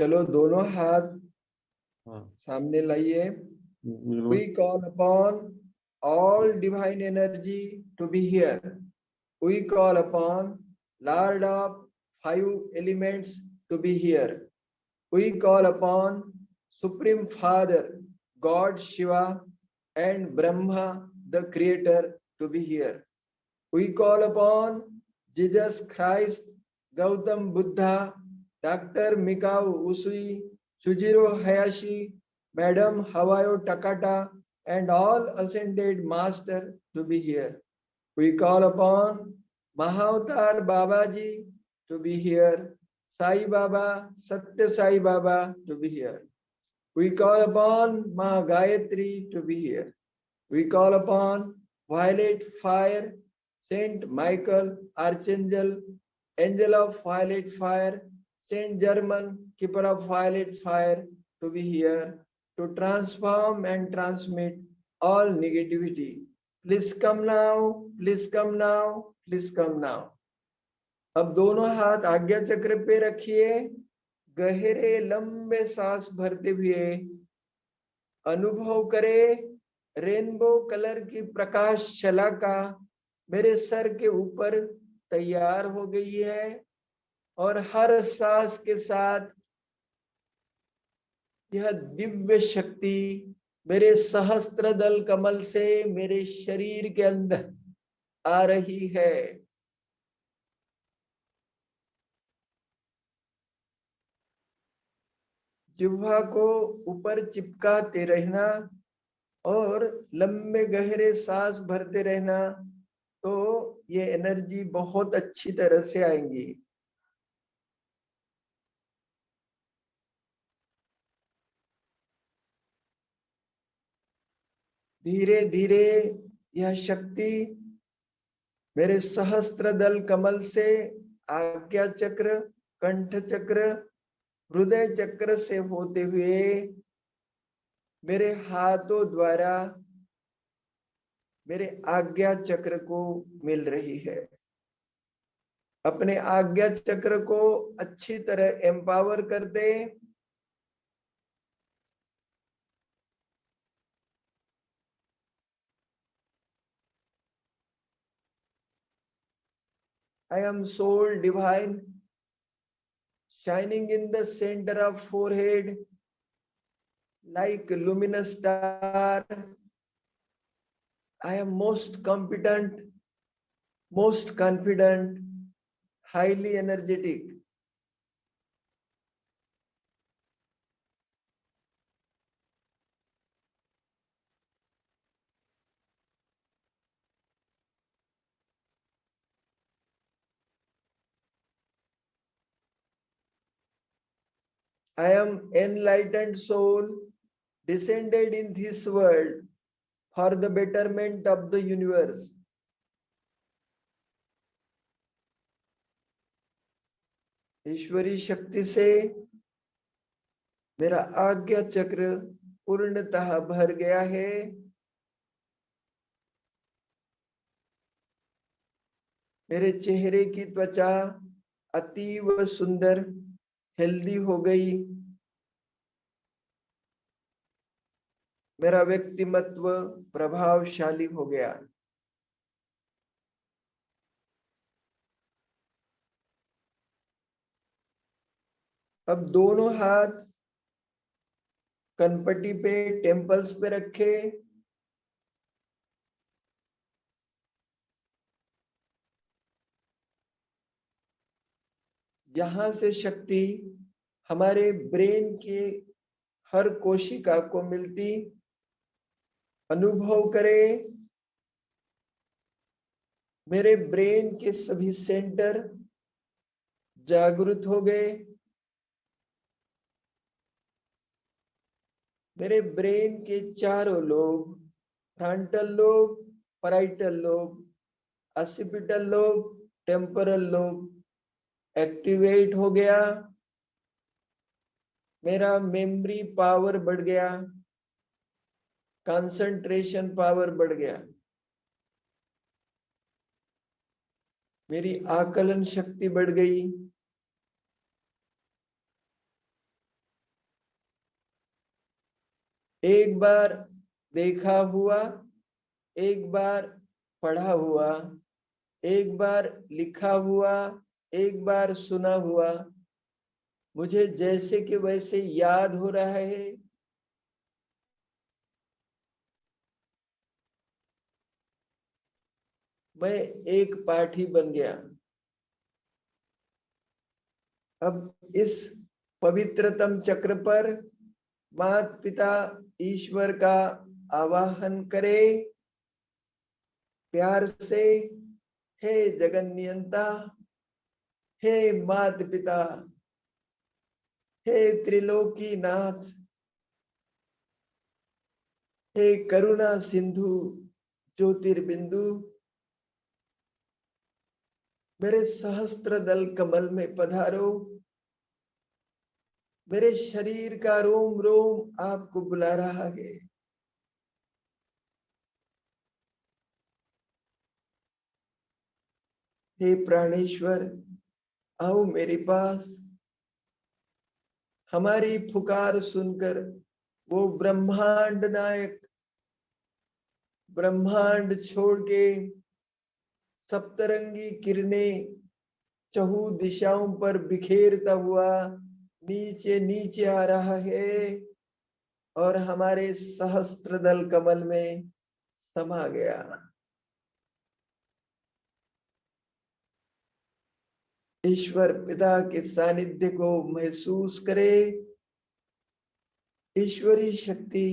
चलो दोनों हाथ हाँ। सामने लाइए। बिल्कुल। We call upon all divine energy to be here. We call upon Lord of five elements to be here. We call upon Supreme Father, God Shiva and Brahma, the Creator, to be here. We call upon Jesus Christ, Gautam Buddha, Dr. Mikao Usui, Shujiro Hayashi, Madam Hawayo Takata, and all ascended master to be here. We call upon Mahavatar Babaji to be here, Sai Baba, Satya Sai Baba to be here. We call upon Ma Gayatri to be here. We call upon Violet Fire, Saint Michael, Archangel, Angel of Violet Fire, Saint German, Keeper of Violet Fire to be here to transform and transmit all negativity. Please come now, please come now, please come now. अब दोनों हाथ आज्ञा चक्र पे रखिए। गहरे लंबे सांस भरते हुए अनुभव करें रेनबो कलर की प्रकाश शलाका मेरे सर के ऊपर तैयार हो गई है और हर सांस के साथ यह दिव्य शक्ति मेरे सहस्त्र दल कमल से मेरे शरीर के अंदर आ रही है। जिह्वा को ऊपर चिपकाते रहना और लंबे गहरे सांस भरते रहना, तो ये एनर्जी बहुत अच्छी तरह से आएंगी। धीरे धीरे यह शक्ति मेरे सहस्त्र दल कमल से आज्ञा चक्र, कंठ चक्र, हृदय चक्र से होते हुए मेरे हाथों द्वारा मेरे आज्ञा चक्र को मिल रही है। अपने आज्ञा चक्र को अच्छी तरह एम्पावर करते I am soul divine shining in the center of forehead like luminous star. I am most competent, most confident, highly energetic. I am enlightened soul descended in this world for the betterment of the universe. ईश्वरी शक्ति से मेरा आज्ञा चक्र पूर्णतः भर गया है। मेरे चेहरे की त्वचा अतीव सुंदर हेल्दी हो गई। मेरा व्यक्तिमत्व प्रभावशाली हो गया। अब दोनों हाथ कनपट्टी पे, टेम्पल्स पे रखे। यहां से शक्ति हमारे ब्रेन के हर कोशिका को मिलती। अनुभव करें मेरे ब्रेन के सभी सेंटर जागृत हो गए। मेरे ब्रेन के चारों lobe, frontal lobe, parietal lobe, occipital lobe, temporal lobe activate हो गया। मेरा मेमोरी पावर बढ़ गया, कंसंट्रेशन पावर बढ़ गया। मेरी आकलन शक्ति बढ़ गई। एक बार देखा हुआ, एक बार पढ़ा हुआ, एक बार लिखा हुआ, एक बार सुना हुआ, मुझे जैसे कि वैसे याद हो रहा है। मैं एक पाठी बन गया। अब इस पवित्रतम चक्र पर माता पिता ईश्वर का आवाहन करे प्यार से। हे जगन नियंता, हे माता पिता, हे त्रिलोकी नाथ, हे करुणा सिंधु ज्योतिर्बिंदु, मेरे सहस्त्र दल कमल में पधारो। मेरे शरीर का रोम रोम आपको बुला रहा है। हे प्राणेश्वर, आओ मेरे पास। हमारी पुकार सुनकर वो ब्रह्मांड नायक ब्रह्मांड छोड़ के सप्तरंगी किरणें चहु दिशाओं पर बिखेरता हुआ नीचे नीचे आ रहा है और हमारे सहस्त्र दल कमल में समा गया। ईश्वर पिता के सानिध्य को महसूस करे। ईश्वरी शक्ति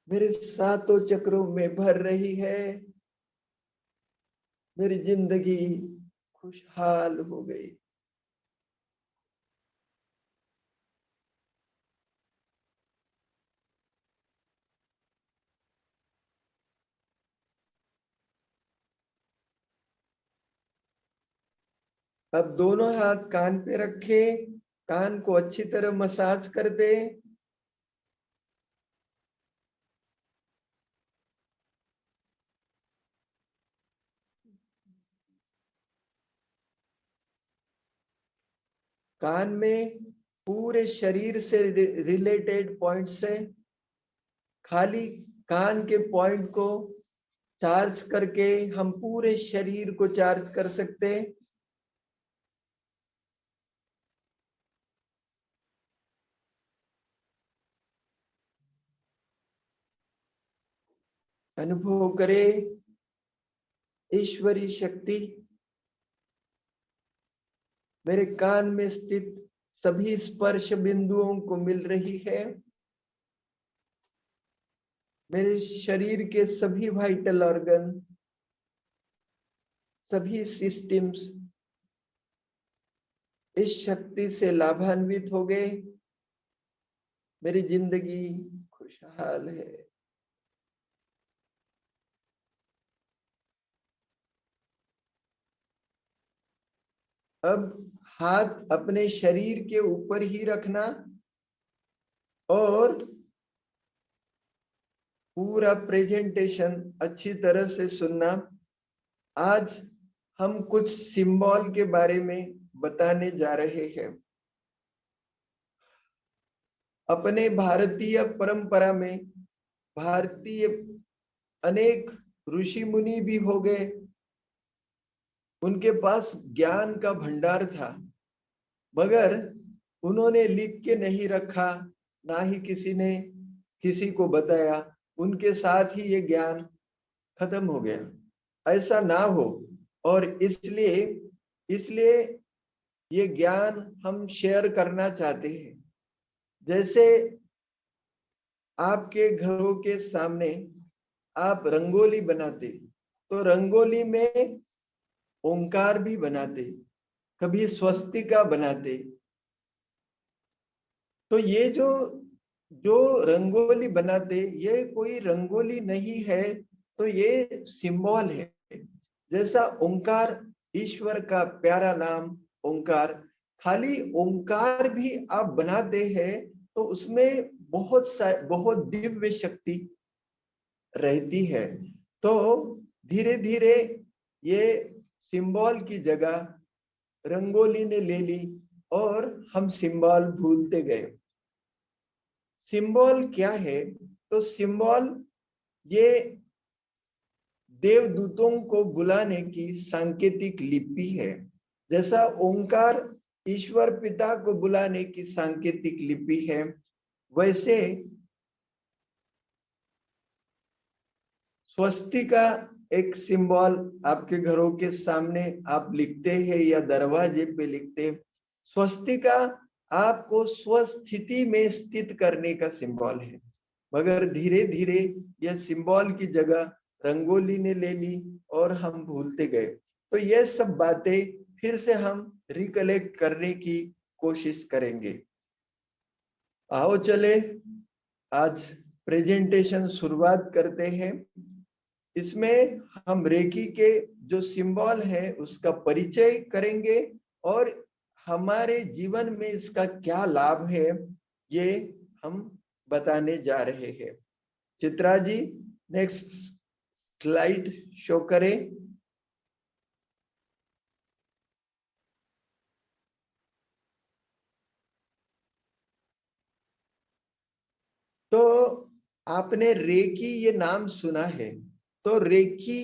मेरे सातों चक्रों में भर रही है। मेरी जिंदगी खुशहाल हो गई। अब दोनों हाथ कान पे रखे, कान को अच्छी तरह मसाज कर दे। कान में पूरे शरीर से रिलेटेड पॉइंट से खाली कान के पॉइंट को चार्ज करके हम पूरे शरीर को चार्ज कर सकते हैं। अनुभव करे ईश्वरी शक्ति मेरे कान में स्थित सभी स्पर्श बिंदुओं को मिल रही है। मेरे शरीर के सभी वाइटल ऑर्गन, सभी सिस्टम्स इस शक्ति से लाभान्वित हो गए। मेरी जिंदगी खुशहाल है। अब हाथ अपने शरीर के ऊपर ही रखना और पूरा प्रेजेंटेशन अच्छी तरह से सुनना। आज हम कुछ सिंबल के बारे में बताने जा रहे हैं। अपने भारतीय परंपरा में भारतीय अनेक ऋषि मुनि भी हो गए। उनके पास ज्ञान का भंडार था, मगर उन्होंने लिख के नहीं रखा, ना ही किसी ने किसी को बताया। उनके साथ ही ये ज्ञान खत्म हो गया। ऐसा ना हो, और इसलिए इसलिए ये ज्ञान हम शेयर करना चाहते हैं। जैसे आपके घरों के सामने आप रंगोली बनाते, तो रंगोली में ओंकार भी बनाते, कभी स्वस्तिका बनाते। तो ये जो जो रंगोली बनाते, ये कोई रंगोली नहीं है, तो ये सिंबल है। जैसा ओंकार, ईश्वर का प्यारा नाम ओंकार, खाली ओंकार भी आप बनाते हैं तो उसमें बहुत दिव्य शक्ति रहती है। तो धीरे धीरे ये सिंबल की जगह रंगोली ने ले ली और हम सिंबल भूलते गए। सिंबल क्या है? तो सिंबल ये देवदूतों को बुलाने की सांकेतिक लिपि है। जैसा ओंकार ईश्वर पिता को बुलाने की सांकेतिक लिपि है, वैसे स्वस्तिका एक सिंबल आपके घरों के सामने आप लिखते हैं या दरवाजे पे लिखते। स्वस्तिका आपको स्वस्थिति में स्थित करने का सिंबल है, मगर धीरे धीरे यह सिंबल की जगह रंगोली ने ले ली और हम भूलते गए। तो ये सब बातें फिर से हम रिकलेक्ट करने की कोशिश करेंगे। आओ चले आज प्रेजेंटेशन शुरुआत करते हैं। इसमें हम रेकी के जो सिंबल है उसका परिचय करेंगे और हमारे जीवन में इसका क्या लाभ है ये हम बताने जा रहे हैं। Chitra ji next slide show करें। तो आपने रेकी ये नाम सुना है। तो रेकी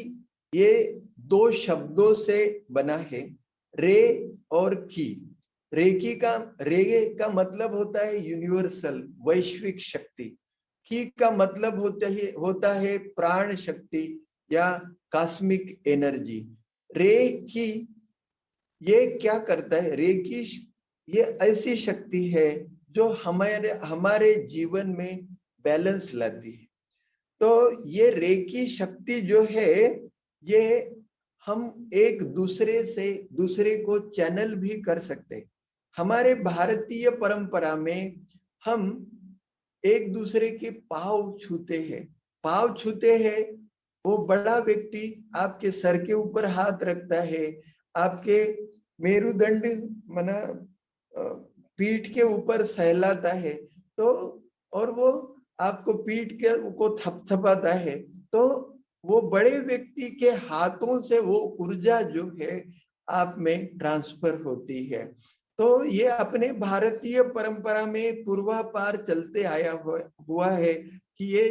ये दो शब्दों से बना है, रे और की। रेकी का रे का मतलब होता है यूनिवर्सल वैश्विक शक्ति। की का मतलब होता है प्राण शक्ति या कॉस्मिक एनर्जी। रे की ये क्या करता है? रे की ये ऐसी शक्ति है जो हमारे जीवन में बैलेंस लाती है। तो ये रेकी शक्ति जो है ये हम एक दूसरे को चैनल भी कर सकते हैं। हमारे भारतीय परंपरा में हम एक दूसरे के पाँव छूते हैं। पाँव छूते हैं, वो बड़ा व्यक्ति आपके सर के ऊपर हाथ रखता है, आपके मेरुदंड मना पीठ के ऊपर सहलाता है, तो और वो आपको पीठ के को थपथपाता है। तो वो बड़े व्यक्ति के हाथों से वो ऊर्जा जो है आप में ट्रांसफर होती है। तो ये अपने भारतीय परंपरा में पूर्वापार चलते आया हुआ है कि ये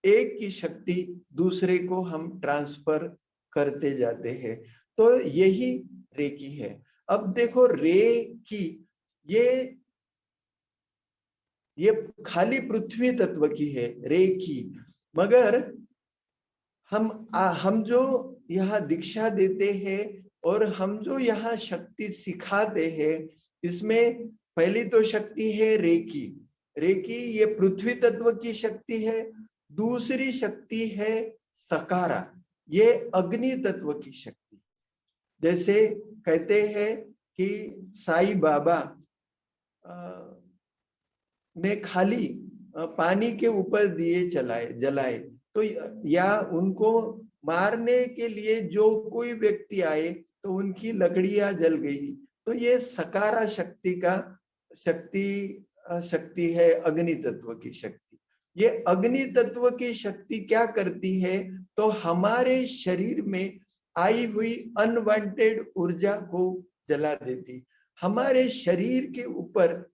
एक की शक्ति दूसरे को हम ट्रांसफर करते जाते हैं। तो यही रेकी है। अब देखो रे की ये खाली पृथ्वी तत्व की है रे की, मगर हम जो यहाँ दीक्षा देते हैं और हम जो यहाँ शक्ति सिखाते हैं, इसमें पहली तो शक्ति है रेकी। रेकी ये पृथ्वी तत्व की शक्ति है। दूसरी शक्ति है सकारा, ये अग्नि तत्व की शक्ति। जैसे कहते हैं कि साईं बाबा ने खाली पानी के ऊपर दिए जलाए, तो या उनको मारने के लिए जो कोई व्यक्ति आए तो उनकी लकड़ियां जल गई। तो ये सकारा शक्ति का शक्ति है, अग्नि तत्व की शक्ति। ये अग्नि तत्व की शक्ति क्या करती है? तो हमारे शरीर में आई हुई अनवांटेड ऊर्जा को जला देती। हमारे शरीर के ऊपर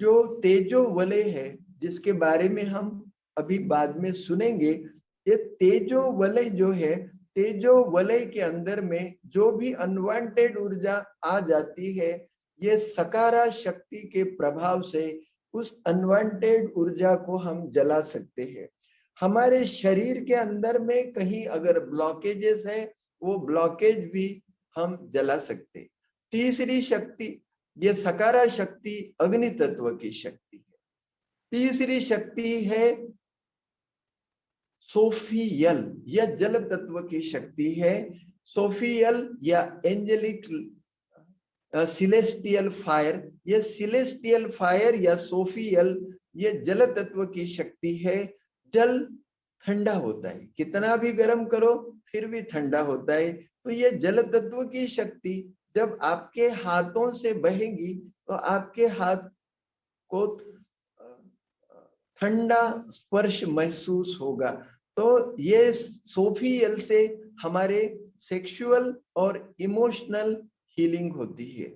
जो तेजो वलय है, जिसके बारे में हम अभी बाद में सुनेंगे, ये तेजो वलय जो है, तेजो वलय के अंदर में जो भी अनवांटेड ऊर्जा आ जाती है, ये सकारा शक्ति के प्रभाव से उस अनवांटेड ऊर्जा को हम जला सकते हैं। हमारे शरीर के अंदर में कहीं अगर ब्लॉकेजेस है, वो ब्लॉकेज भी हम जला सकते। तीसरी शक्ति, ये सकारा शक्ति अग्नि तत्व की शक्ति है। तीसरी शक्ति है सोफियल, यह जल तत्व की शक्ति है। सोफियल या एंजेलिक सिलेस्टियल फायर, ये सिलेस्टियल फायर या सोफियल ये जल तत्व की शक्ति है। जल ठंडा होता है, कितना भी गर्म करो फिर भी ठंडा होता है। तो ये जल तत्व की शक्ति जब आपके हाथों से बहेगी तो आपके हाथ को ठंडा स्पर्श महसूस होगा। तो ये सोफियल से हमारे सेक्सुअल और इमोशनल हीलिंग होती है।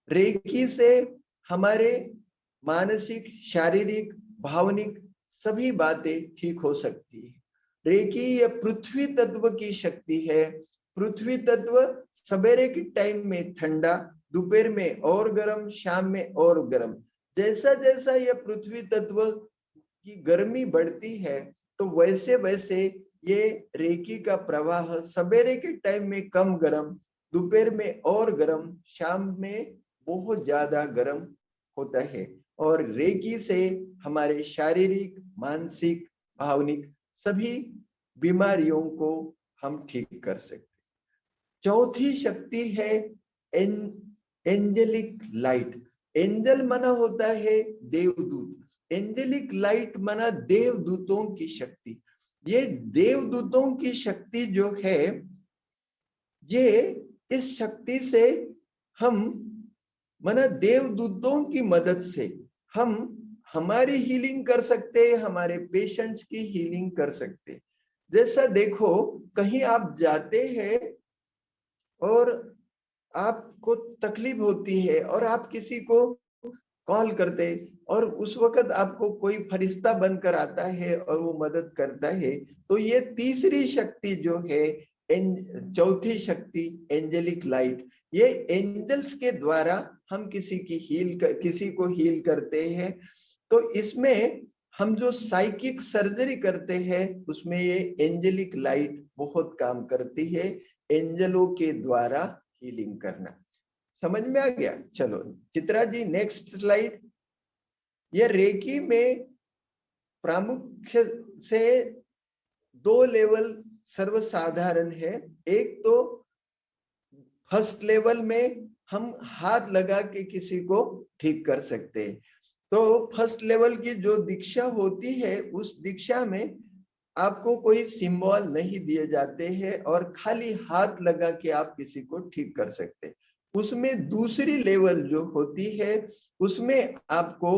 रेकी से हमारे मानसिक, शारीरिक भावनिक सभी बातें ठीक हो सकती है। रेकी ये पृथ्वी तत्व की शक्ति है। पृथ्वी तत्व सवेरे के टाइम में ठंडा, दोपहर में और गर्म, शाम में और गर्म। जैसा जैसा यह पृथ्वी तत्व की गर्मी बढ़ती है तो वैसे वैसे ये रेकी का प्रवाह सवेरे के टाइम में कम गर्म, दोपहर में और गर्म, शाम में बहुत ज्यादा गर्म होता है। और रेकी से हमारे शारीरिक, मानसिक, भावनिक सभी बीमारियों को हम ठीक कर सकते। चौथी शक्ति है एंजेलिक लाइट। एंजल माना होता है देवदूत, एंजेलिक लाइट माना देवदूतों की शक्ति। ये देवदूतों की शक्ति जो है, ये इस शक्ति से हम माना देवदूतों की मदद से हम हमारी हीलिंग कर सकते हैं, हमारे पेशेंट्स की हीलिंग कर सकते। जैसा देखो, कहीं आप जाते हैं और आपको तकलीफ होती है और आप किसी को कॉल करते और उस वक्त आपको कोई फरिश्ता बनकर आता है और वो मदद करता है, तो ये तीसरी शक्ति जो है, चौथी शक्ति एंजेलिक लाइट, ये एंजल्स के द्वारा हम किसी को हील करते हैं। तो इसमें हम जो साइकिक सर्जरी करते हैं उसमें ये एंजेलिक लाइट बहुत काम करती है, एंजलों के द्वारा हीलिंग करना। समझ में आ गया? चलो चित्रा जी नेक्स्ट स्लाइड। यह रेकी में प्रामुख्य से 2 लेवल सर्वसाधारण है। एक तो फर्स्ट लेवल में हम हाथ लगा के किसी को ठीक कर सकते हैं। तो फर्स्ट लेवल की जो दीक्षा होती है उस दीक्षा में आपको कोई सिंबल नहीं दिए जाते हैं और खाली हाथ लगा के आप किसी को ठीक कर सकते हैं। उसमें दूसरी लेवल जो होती है उसमें आपको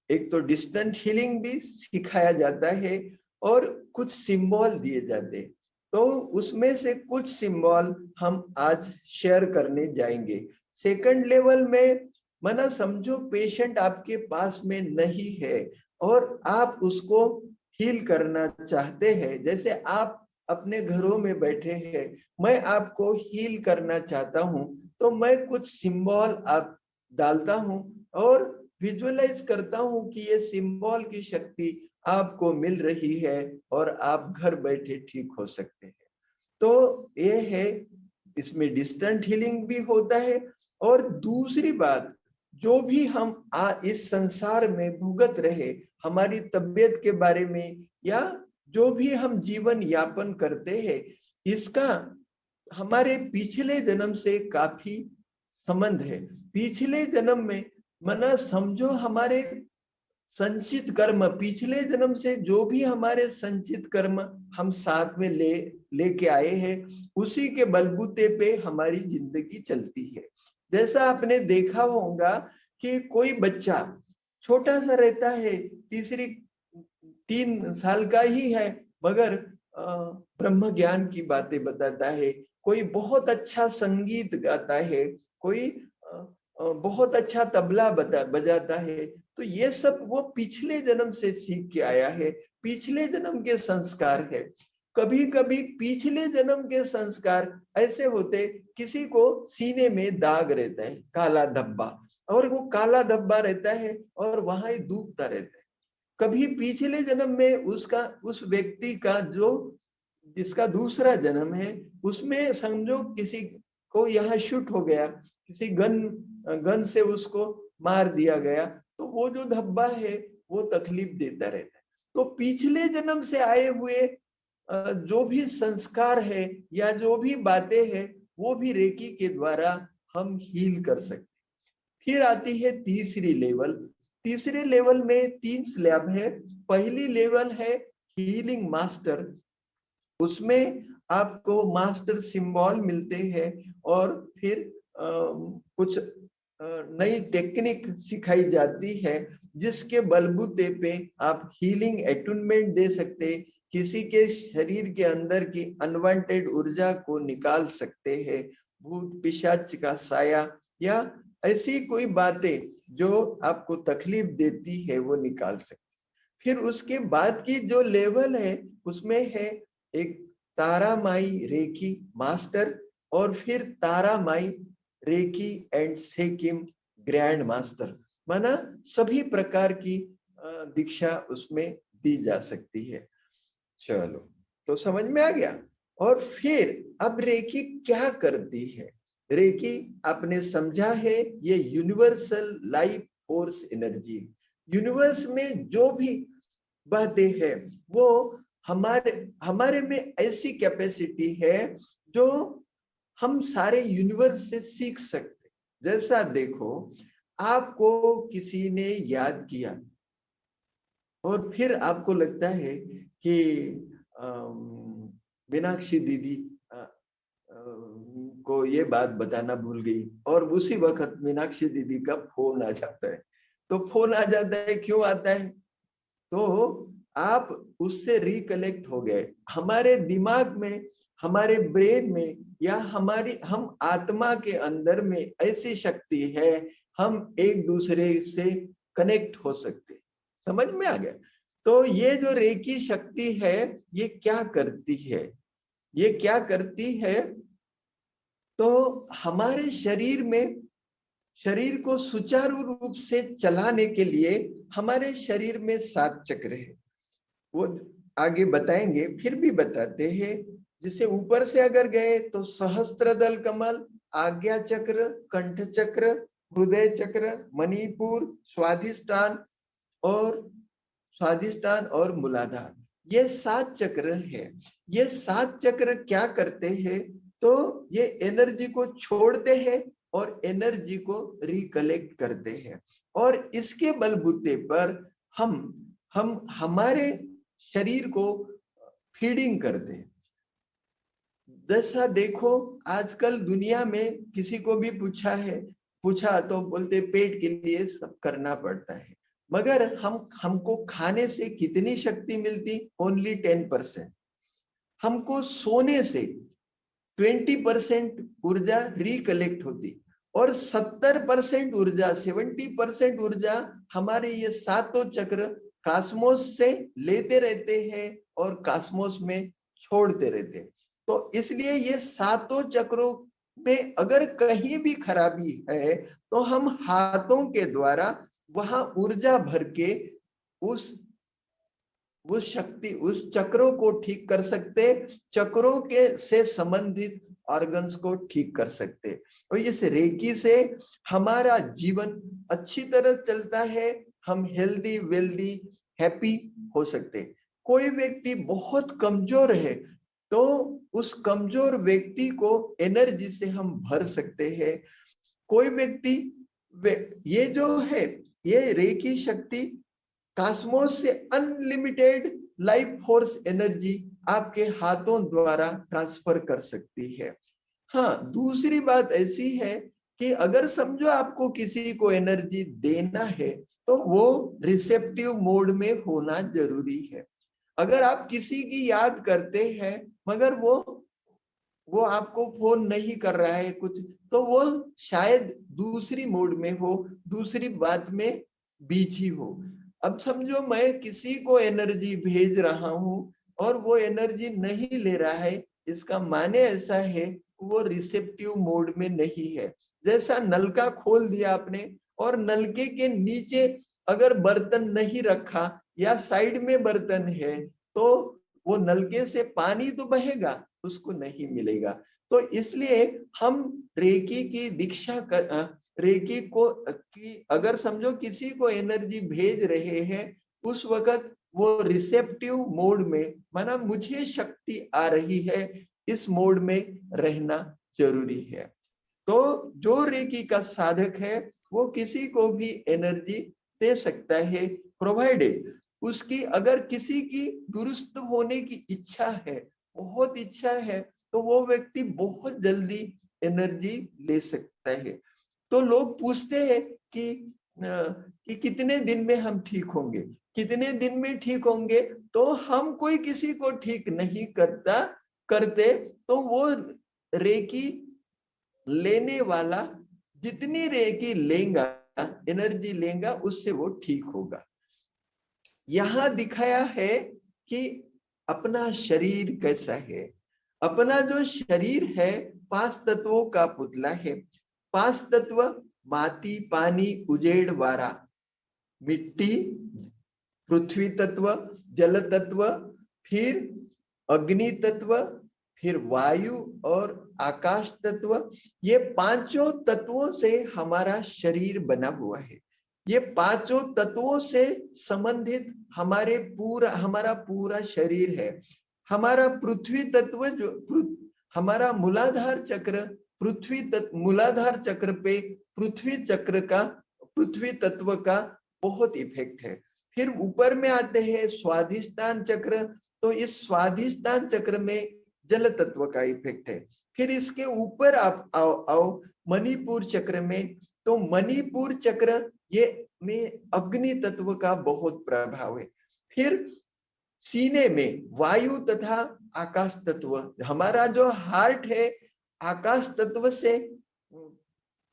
एक तो डिस्टेंट हीलिंग भी सिखाया जाता है और कुछ सिंबल दिए जाते हैं। तो उसमें से कुछ सिंबल हम आज शेयर करने जाएंगे। सेकंड लेवल में माना समझो पेशेंट आपके पास में नहीं है और आप उसको हील करना चाहते हैं। जैसे आप अपने घरों में बैठे हैं, मैं आपको हील करना चाहता हूं, तो मैं कुछ सिंबल आप डालता हूं और विजुअलाइज करता हूं कि ये सिंबल की शक्ति आपको मिल रही है और आप घर बैठे ठीक हो सकते हैं। तो ये है, इसमें डिस्टेंट हीलिंग भी होता है। और दूसरी बात, जो भी हम इस संसार में भुगत रहे, हमारी तबीयत के बारे में या जो भी हम जीवन यापन करते हैं, इसका हमारे पिछले जन्म से काफी संबंध है। पिछले जन्म में माना समझो हमारे संचित कर्म, पिछले जन्म से जो भी हमारे संचित कर्म हम साथ में लेके आए हैं, उसी के बलबूते पे हमारी जिंदगी चलती है। जैसा आपने देखा होगा कि कोई बच्चा छोटा सा रहता है, 3 साल का ही है, मगर ब्रह्म ज्ञान की बातें बताता है। कोई बहुत अच्छा संगीत गाता है, कोई बहुत अच्छा तबला बजाता है। तो ये सब वो पिछले जन्म से सीख के आया है, पिछले जन्म के संस्कार है। कभी कभी पिछले जन्म के संस्कार ऐसे होते, किसी को सीने में दाग रहता है, काला धब्बा, और वो काला धब्बा रहता है और वहां ही दुखता रहता है। कभी पिछले जन्म में उस व्यक्ति का जिसका दूसरा जन्म है, उसमें समझो किसी को यहाँ शूट हो गया, किसी गन से उसको मार दिया गया, तो वो जो धब्बा है वो तकलीफ देता रहता है। तो पिछले जन्म से आए हुए जो भी संस्कार है या जो भी बातें हैं, वो भी रेकी के द्वारा हम हील कर सकते। फिर आती है तीसरी लेवल। तीसरे लेवल में 3 स्लैब है। पहली लेवल है हीलिंग मास्टर। उसमें आपको मास्टर सिंबल मिलते हैं और फिर कुछ नई टेक्निक सिखाई जाती है, जिसके बलबूते पे आप हीलिंग एटूनमेंट दे सकते, किसी के शरीर के अंदर की अनवांटेड ऊर्जा को निकाल सकते हैं, भूत पिशाच का साया या ऐसी कोई बातें जो आपको तकलीफ देती है वो निकाल सकते। फिर उसके बाद की जो लेवल है उसमें है एक तारामाई रेकी मास्टर, और फिर Taramai recce and सेकिम grand master. माना सभी प्रकार की दीक्षा उसमें दी जा सकती है। चलो, तो समझ में आ गया। और फिर अब रेकी क्या करती है? रेकी आपने समझा है, ये universal life force energy. Universe में जो भी बहते हैं वो हमारे हमारे में ऐसी कैपेसिटी है जो हम सारे यूनिवर्स से सीख सकते। जैसा देखो, आपको किसी ने याद किया और फिर आपको लगता है कि मीनाक्षी दीदी को ये बात बताना भूल गई, और उसी वक्त मीनाक्षी दीदी का फोन आ जाता है। तो फोन आ जाता है, क्यों आता है? तो आप उससे रिकलेक्ट हो गए। हमारे दिमाग में, हमारे ब्रेन में, या हम आत्मा के अंदर में ऐसी शक्ति है, हम एक दूसरे से कनेक्ट हो सकते। समझ में आ गया? तो ये जो रेकी शक्ति है, ये क्या करती है? ये क्या करती है? तो हमारे शरीर में, शरीर को सुचारू रूप से चलाने के लिए हमारे शरीर में 7 चक्र है। वो आगे बताएंगे, फिर भी बताते हैं। जिसे ऊपर से अगर गए तो सहस्त्रदल कमल, आज्ञा चक्र, कंठ चक्र, हृदय चक्र, मणिपुर, स्वादिष्टान और मूलाधार, ये 7 चक्र है। ये 7 चक्र क्या करते हैं? तो ये एनर्जी को छोड़ते हैं और एनर्जी को रिकलेक्ट करते हैं, और इसके बलबूते पर हम हमारे शरीर को फीडिंग करते हैं। जैसा देखो, आजकल दुनिया में किसी को भी पूछा तो बोलते पेट के लिए सब करना पड़ता है, मगर हमको खाने से कितनी शक्ति मिलती? ओनली 10%। हमको सोने से 20% ऊर्जा रिकलेक्ट होती, और 70% ऊर्जा, 70% ऊर्जा हमारे ये 7 चक्र कास्मोस से लेते रहते हैं और कास्मोस में छोड़ते रहते हैं। तो इसलिए ये 7 चक्रों में अगर कहीं भी खराबी है तो हम हाथों के द्वारा वहां ऊर्जा भर के उस शक्ति, उस चक्रों को ठीक कर सकते, चक्रों के से संबंधित ऑर्गन्स को ठीक कर सकते। और इस रेकी से हमारा जीवन अच्छी तरह चलता है, हम हेल्दी, वेल्दी, हैप्पी हो सकते। कोई व्यक्ति बहुत कमजोर है तो उस कमजोर व्यक्ति को एनर्जी से हम भर सकते हैं। कोई व्यक्ति, ये जो है, ये रेकी शक्ति कास्मोस से अनलिमिटेड लाइफ फोर्स एनर्जी आपके हाथों द्वारा ट्रांसफर कर सकती है। हाँ, दूसरी बात ऐसी है कि अगर समझो आपको किसी को एनर्जी देना है तो वो रिसेप्टिव मोड में होना जरूरी है। अगर आप किसी की याद करते हैं मगर वो आपको फोन नहीं कर रहा है कुछ, तो वो शायद दूसरी मोड में हो, दूसरी बात में बिजी हो। अब समझो मैं किसी को एनर्जी भेज रहा हूं और वो एनर्जी नहीं ले रहा है, इसका माने ऐसा है वो रिसेप्टिव मोड में नहीं है। जैसा नलका खोल दिया आपने और नलके के नीचे अगर बर्तन नहीं रखा या साइड में बर्तन है तो वो नलके से पानी तो बहेगा, उसको नहीं मिलेगा। तो इसलिए हम रेकी की दीक्षा रेकी को की अगर समझो किसी को एनर्जी भेज रहे हैं, उस वक्त वो रिसेप्टिव मोड में, माना मुझे शक्ति आ रही है, इस मोड में रहना जरूरी है। तो जो रेकी का साधक है वो किसी को भी एनर्जी दे सकता है, प्रोवाइडेड उसकी, अगर किसी की दुरुस्त होने की इच्छा है, बहुत इच्छा है, तो वो व्यक्ति बहुत जल्दी एनर्जी ले सकता है। तो लोग पूछते हैं कि कितने दिन में हम ठीक होंगे, कितने दिन में ठीक होंगे? तो हम कोई किसी को ठीक नहीं करते, तो वो रेकी लेने वाला जितनी रेकी लेगा, एनर्जी लेगा, उससे वो ठीक होगा। यहाँ दिखाया है कि अपना शरीर कैसा है। अपना जो शरीर है 5 तत्वों का पुतला है। 5 तत्व माटी, पानी, उजेड़, वारा, मिट्टी, पृथ्वी तत्व, जल तत्व, फिर अग्नि तत्व, फिर वायु और आकाश तत्व। ये पांचों तत्वों से हमारा शरीर बना हुआ है। ये पांचों तत्वों से संबंधित हमारा पूरा शरीर है। हमारा पृथ्वी तत्व हमारा मूलाधार चक्र, मूलाधार चक्र पे पृथ्वी तत्व का बहुत इफेक्ट है। फिर ऊपर में आते हैं स्वाधिष्ठान चक्र, तो इस स्वाधिष्ठान चक्र में जल तत्व का इफेक्ट है। फिर इसके ऊपर आप आओ मणिपुर चक्र में, तो मणिपुर चक्र ये में अग्नि तत्व का बहुत प्रभाव है। फिर सीने में वायु तथा आकाश तत्व, हमारा जो हार्ट है आकाश तत्व से,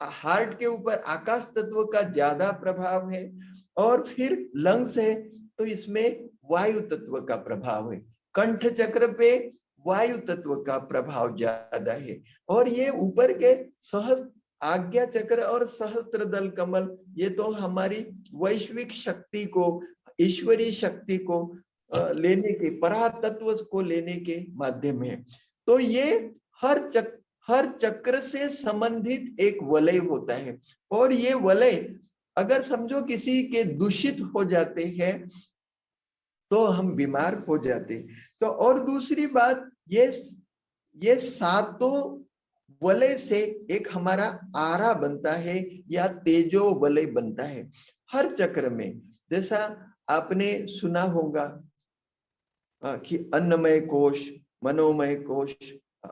हार्ट के ऊपर आकाश तत्व का ज्यादा प्रभाव है। और फिर लंग्स है तो इसमें वायु तत्व का प्रभाव है। कंठ चक्र पे वायु तत्व का प्रभाव ज्यादा है। और ये ऊपर के सहस्त्र आज्ञा चक्र और सहस्त्र दल कमल, ये तो हमारी वैश्विक शक्ति को, ईश्वरीय शक्ति को लेने के, परातत्व को लेने के माध्यम है। तो ये हर चक्र से संबंधित एक वलय होता है। और ये वलय अगर समझो किसी के दूषित हो जाते हैं तो हम बीमार हो जाते। तो और दूसरी बात, ये सातों वलय से एक हमारा आरा बनता है या तेजो वलय बनता है हर चक्र में। जैसा आपने सुना होगा कि अन्नमय कोश, मनोमय कोश,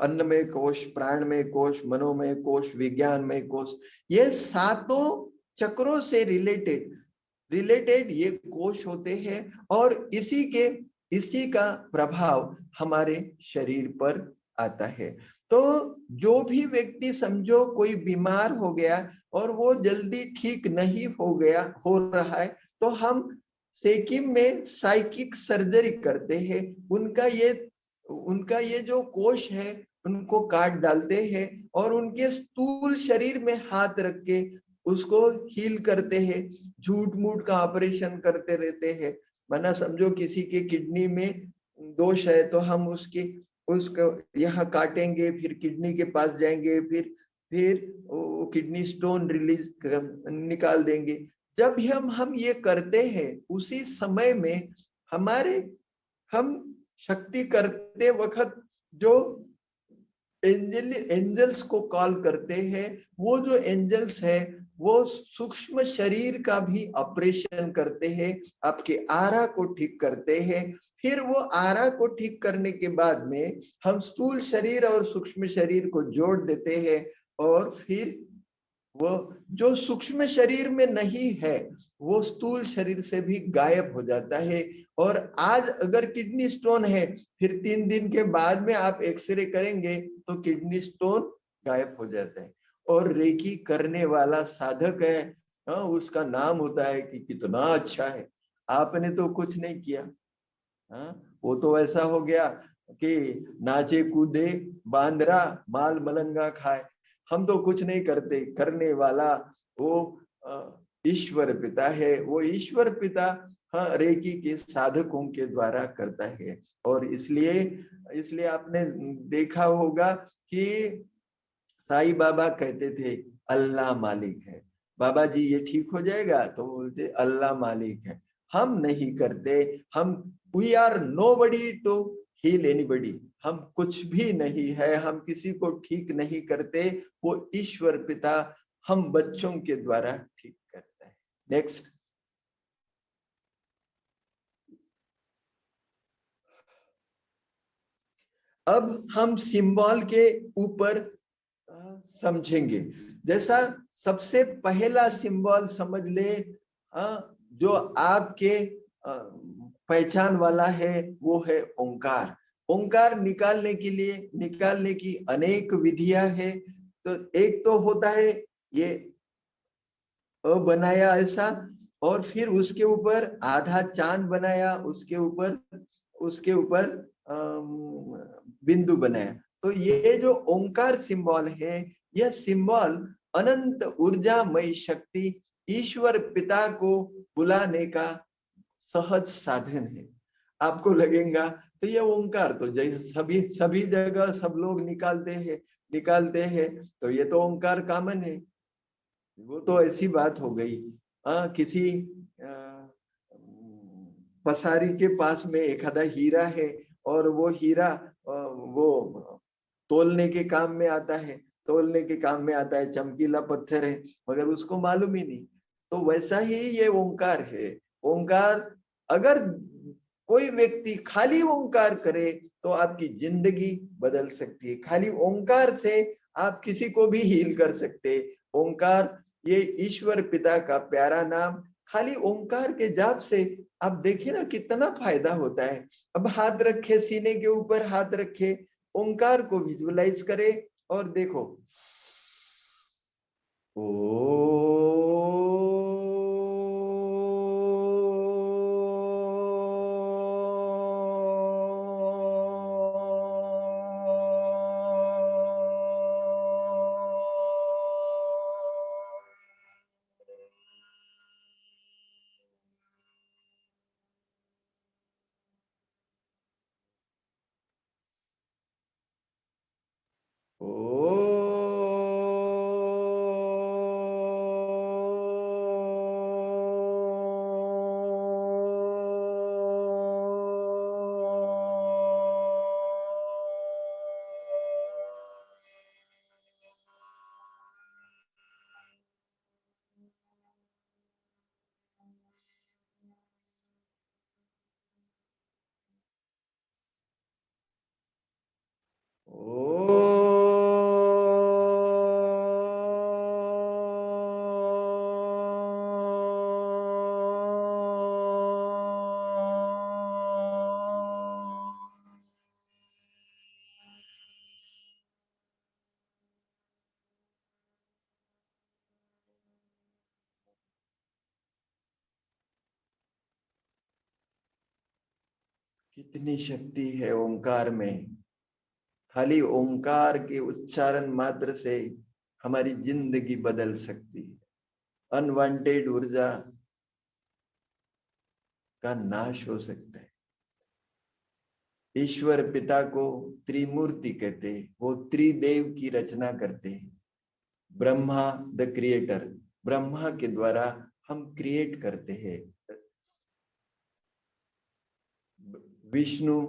अन्नमय कोश, प्राणमय कोश, मनोमय कोश, विज्ञानमय कोश, ये सातों चक्रों से रिलेटेड ये कोश होते हैं। और इसी का प्रभाव हमारे शरीर पर आता है। तो जो भी व्यक्ति समझो कोई बीमार हो गया और वो जल्दी ठीक नहीं हो रहा है, तो हम सिक्किम में साइकिक सर्जरी करते हैं। उनका ये जो कोश है उनको काट डालते हैं और उनके स्थूल शरीर में हाथ रख के उसको हील करते हैं। झूठ मूठ का ऑपरेशन करते रहते हैं। माना समझो किसी के किडनी में दोष है तो हम उसको यहाँ काटेंगे, फिर किडनी के पास जाएंगे, फिर वो किडनी स्टोन निकाल देंगे। जब हम ये करते हैं उसी समय में हम शक्ति करते वक्त जो एंजल्स को कॉल करते हैं, वो जो एंजल्स है वो सूक्ष्म शरीर का भी ऑपरेशन करते हैं, आपके आरा को ठीक करते हैं। फिर वो आरा को ठीक करने के बाद में हम स्थूल शरीर और सूक्ष्म शरीर को जोड़ देते हैं। और फिर वो जो सूक्ष्म शरीर में नहीं है वो स्थूल शरीर से भी गायब हो जाता है। और आज अगर किडनी स्टोन है, फिर 3 दिन के बाद में आप एक्सरे करेंगे तो किडनी स्टोन गायब हो जाता है। और रेकी करने वाला साधक है, उसका नाम होता है कि कितना अच्छा है, आपने तो कुछ नहीं किया। वो तो ऐसा हो गया कि नाचे कूदे बांदरा माल मलंगा खाए। हम तो कुछ नहीं करते, करने वाला वो ईश्वर पिता है। वो ईश्वर पिता रेकी के साधकों के द्वारा करता है। और इसलिए आपने देखा होगा कि साईं बाबा कहते थे अल्लाह मालिक है। बाबा जी ये ठीक हो जाएगा तो बोलते अल्लाह मालिक है। हम नहीं करते, we are nobody to heal anybody. हम कुछ भी नहीं है, हम किसी को ठीक नहीं करते, वो ईश्वर पिता हम बच्चों के द्वारा ठीक करता है। नेक्स्ट। अब हम सिंबल के ऊपर समझेंगे। जैसा सबसे पहला सिंबल समझ ले, जो आपके पहचान वाला है वो है ओंकार। ओंकार निकालने की अनेक विधियां हैं। तो एक तो होता है ये बनाया ऐसा, और फिर उसके ऊपर आधा चांद बनाया, उसके ऊपर बिंदु बनाया। तो ये जो ओंकार सिंबल है, यह सिंबल अनंत ऊर्जामयी शक्ति ईश्वर पिता को बुलाने का सहज साधन है। आपको लगेगा तो ये ओंकार तो जैसे सभी सभी जगह सब लोग निकालते हैं, तो ये तो ओंकार कॉमन है, वो तो ऐसी बात हो गई। किसी पसारी के पास में एक आधा हीरा है, और वो हीरा वो तोलने के काम में आता है, चमकीला पत्थर है, मगर उसको मालूम ही नहीं। तो वैसा ही ये ओंकार है। ओंकार, अगर कोई व्यक्ति खाली ओंकार करे तो आपकी जिंदगी बदल सकती है। खाली ओंकार से आप किसी को भी हील कर सकते। ओंकार, ये ईश्वर पिता का प्यारा नाम, खाली ओंकार के जाप से आप देखिए ना कितना फायदा होता है। अब हाथ रखे, सीने के ऊपर हाथ रखे, ओंकार को विजुअलाइज करे और देखो, ओ कितनी शक्ति है ओंकार में। खाली ओंकार के उच्चारण मात्र से हमारी जिंदगी बदल सकती है। अनवांटेड ऊर्जा का नाश हो सकता है। ईश्वर पिता को त्रिमूर्ति कहते हैं, वो त्रिदेव की रचना करते हैं। ब्रह्मा द क्रिएटर, ब्रह्मा के द्वारा हम क्रिएट करते हैं। विष्णु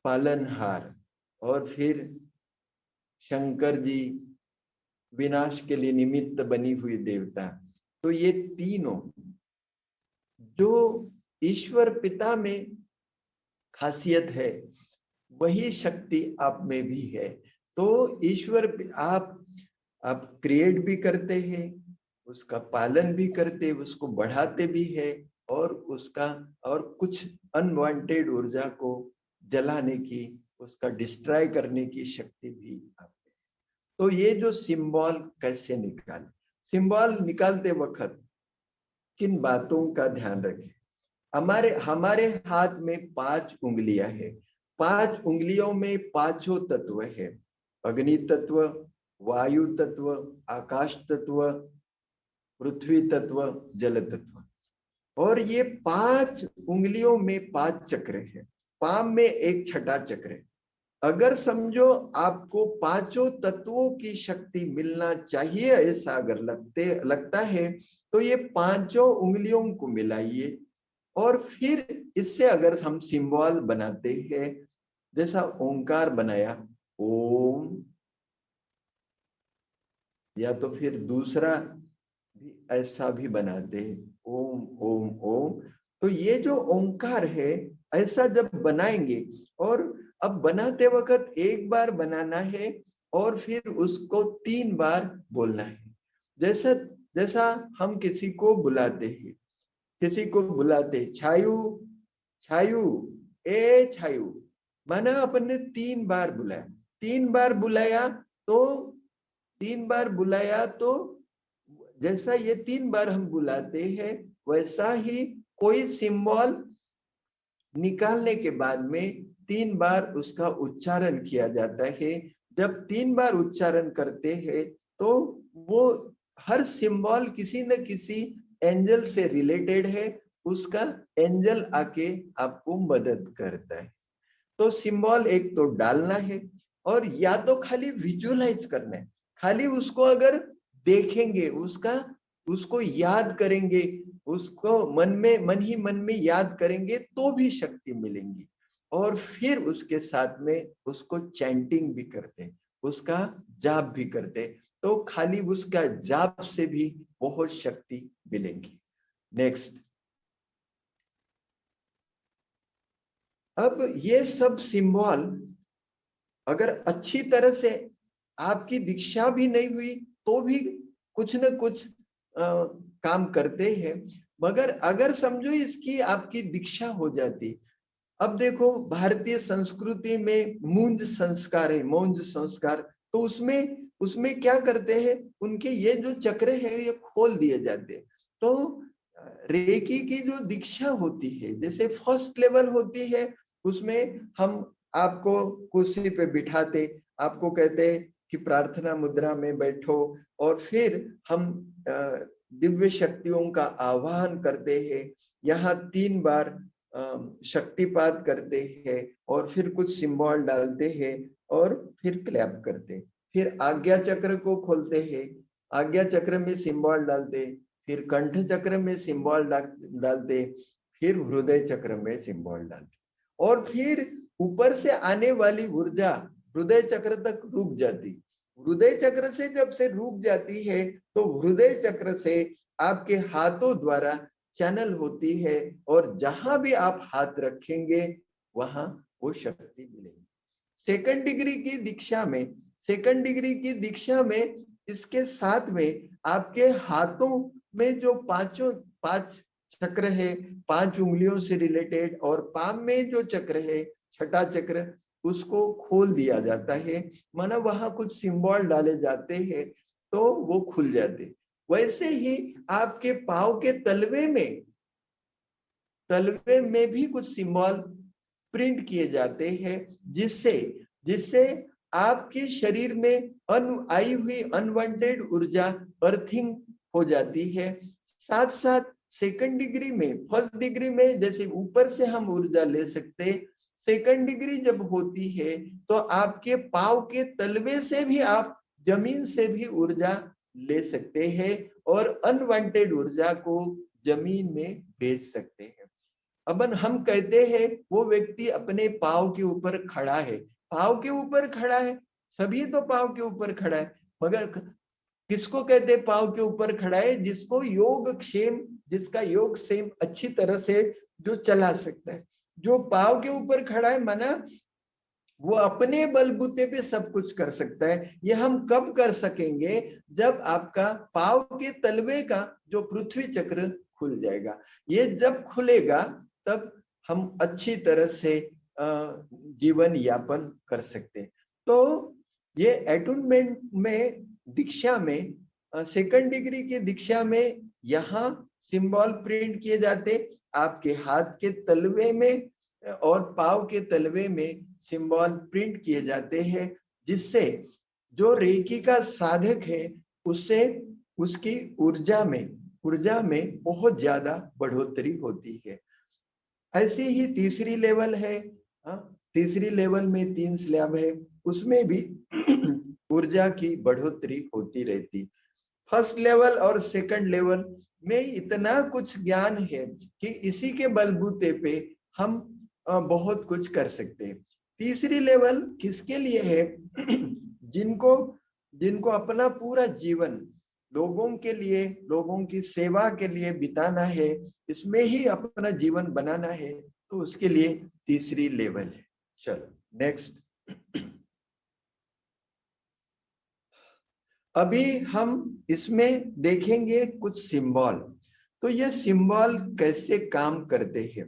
पालनहार, और फिर शंकर जी विनाश के लिए निमित्त बनी हुई देवता। तो ये तीनों जो ईश्वर पिता में खासियत है, वही शक्ति आप में भी है। तो ईश्वर आप क्रिएट भी करते हैं, उसका पालन भी करते, उसको बढ़ाते भी है, और कुछ अनवांटेड ऊर्जा को जलाने की, उसका डिस्ट्रॉय करने की शक्ति भी आप में। तो ये जो सिंबल कैसे निकाले, सिंबल निकालते वक्त किन बातों का ध्यान रखें। हमारे हाथ में 5 उंगलियां हैं। 5 उंगलियों में पांचों तत्व है। अग्नि तत्व, वायु तत्व, आकाश तत्व, पृथ्वी तत्व, जल तत्व। और ये 5 उंगलियों में 5 चक्र है। पाम में एक छठा चक्र है। अगर समझो आपको पांचों तत्वों की शक्ति मिलना चाहिए, ऐसा अगर लगता है, तो ये पांचों उंगलियों को मिलाइए, और फिर इससे अगर हम सिंबल बनाते हैं, जैसा ओंकार बनाया, ओम, या तो फिर दूसरा भी ऐसा भी बनाते हैं, ओम ओम ओम। तो ये जो ओंकार है, ऐसा जब बनाएंगे, और अब बनाते वक्त एक बार बनाना है, और फिर उसको 3 बार बोलना है। जैसा जैसा हम किसी को बुलाते हैं, छायु छायु, ए छायु, माना अपन ने 3 बार बुलाया। 3 बार बुलाया तो 3 बार बुलाया तो जैसा ये 3 बार हम बुलाते हैं, वैसा ही कोई सिंबल निकालने के बाद में 3 बार उसका उच्चारण किया जाता है। जब 3 बार उच्चारण करते हैं तो वो हर सिंबल किसी न किसी एंजल से रिलेटेड है, उसका एंजल आके आपको मदद करता है। तो सिंबल एक तो डालना है और या तो खाली विजुअलाइज करना है, खाली उसको अगर देखेंगे, उसको याद करेंगे, उसको मन में याद करेंगे तो भी शक्ति मिलेंगी। और फिर उसके साथ में उसको चैंटिंग भी करते हैं, उसका जाप भी करते हैं, तो खाली उसका जाप से भी बहुत शक्ति मिलेंगी। नेक्स्ट, अब ये सब सिंबल अगर अच्छी तरह से आपकी दीक्षा भी नहीं हुई तो भी कुछ न कुछ काम करते हैं। मगर अगर समझो इसकी आपकी दीक्षा हो जाती, अब देखो भारतीय संस्कृति में मूंज संस्कार है, मौंज संस्कार, तो उसमें उसमें क्या करते हैं, उनके ये जो चक्र है ये खोल दिए जाते हैं। तो रेकी की जो दीक्षा होती है, जैसे फर्स्ट लेवल होती है, उसमें हम आपको कुर्सी पे बिठाते, आपको कहते कि प्रार्थना मुद्रा में बैठो, और फिर हम दिव्य शक्तियों का आह्वान करते हैं। यहाँ 3 बार शक्तिपात करते हैं और फिर कुछ सिंबल डालते हैं और फिर क्लैप करते, फिर आज्ञा चक्र को खोलते हैं, आज्ञा चक्र में सिंबल डालते, फिर कंठ चक्र में सिंबल डालते, फिर हृदय चक्र में सिंबल डालते, और फिर ऊपर से आने वाली ऊर्जा हृदय चक्र तक रुक जाती। हृदय चक्र से जब से रुक जाती है तो हृदय चक्र से आपके हाथों द्वारा चैनल होती है, और जहां भी आप हाथ रखेंगे वहां वो शक्ति मिलेगी। सेकंड डिग्री की दीक्षा में, सेकंड डिग्री की दीक्षा में इसके साथ में आपके हाथों में जो पांच चक्र है, 5 उंगलियों से रिलेटेड, और पाम में जो चक्र है, छठा चक्र, उसको खोल दिया जाता है, माना वहां कुछ सिंबल डाले जाते हैं तो वो खुल जाते। वैसे ही आपके पांव के तलवे में भी कुछ सिंबल प्रिंट किए जाते हैं, जिससे जिससे आपके शरीर में आई हुई अनवांटेड ऊर्जा अर्थिंग हो जाती है। साथ साथ सेकंड डिग्री में, फर्स्ट डिग्री में जैसे ऊपर से हम ऊर्जा ले सकते, सेकंड डिग्री जब होती है तो आपके पांव के तलवे से भी आप जमीन से भी ऊर्जा ले सकते हैं और अनवांटेड ऊर्जा को जमीन में भेज सकते हैं। अब हम कहते हैं वो व्यक्ति अपने पांव के ऊपर खड़ा है, पांव के ऊपर खड़ा है, सभी तो पांव के ऊपर खड़ा है, मगर किसको कहते हैं पांव के ऊपर खड़ा है? जिसको योग क्षेम, जिसका योग क्षेम अच्छी तरह से जो चला सकता है, जो पांव के ऊपर खड़ा है, माना वो अपने बलबूते पे सब कुछ कर सकता है। ये हम कब कर सकेंगे? जब आपका पांव के तलवे का जो पृथ्वी चक्र खुल जाएगा। ये जब खुलेगा तब हम अच्छी तरह से जीवन यापन कर सकते हैं। तो ये एटूनमेंट में, दीक्षा में, सेकंड डिग्री की दीक्षा में यहाँ सिंबल प्रिंट किए जाते, आपके हाथ के तलवे में और पांव के तलवे में सिंबल प्रिंट किए जाते हैं, जिससे जो रेकी का साधक है उससे उसकी ऊर्जा में बहुत ज्यादा बढ़ोतरी होती है। ऐसी ही तीसरी लेवल है, तीसरी लेवल में 3 स्लैब है, उसमें भी ऊर्जा की बढ़ोतरी होती रहती। फर्स्ट लेवल और सेकंड लेवल में इतना कुछ ज्ञान है कि इसी के बलबूते पे हम बहुत कुछ कर सकते हैं। तीसरी लेवल किसके लिए है? जिनको जिनको अपना पूरा जीवन लोगों के लिए, लोगों की सेवा के लिए बिताना है, इसमें ही अपना जीवन बनाना है, तो उसके लिए तीसरी लेवल है। चलो नेक्स्ट। अभी हम इसमें देखेंगे कुछ सिंबल। तो ये सिंबल कैसे काम करते हैं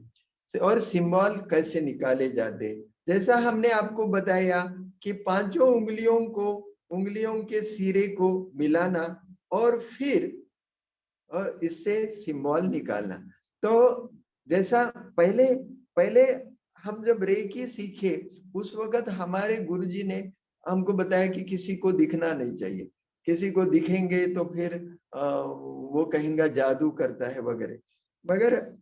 और सिंबल कैसे निकाले जाते हैं। जैसा हमने आपको बताया कि 5 उंगलियों के सिरे को मिलाना और फिर और इससे सिंबल निकालना। तो जैसा पहले पहले हम जब रेकी सीखे उस वक्त हमारे गुरुजी ने हमको बताया कि किसी को दिखना नहीं चाहिए, किसी को दिखेंगे तो फिर वो कहेंगे जादू करता है वगैरह वगैरह।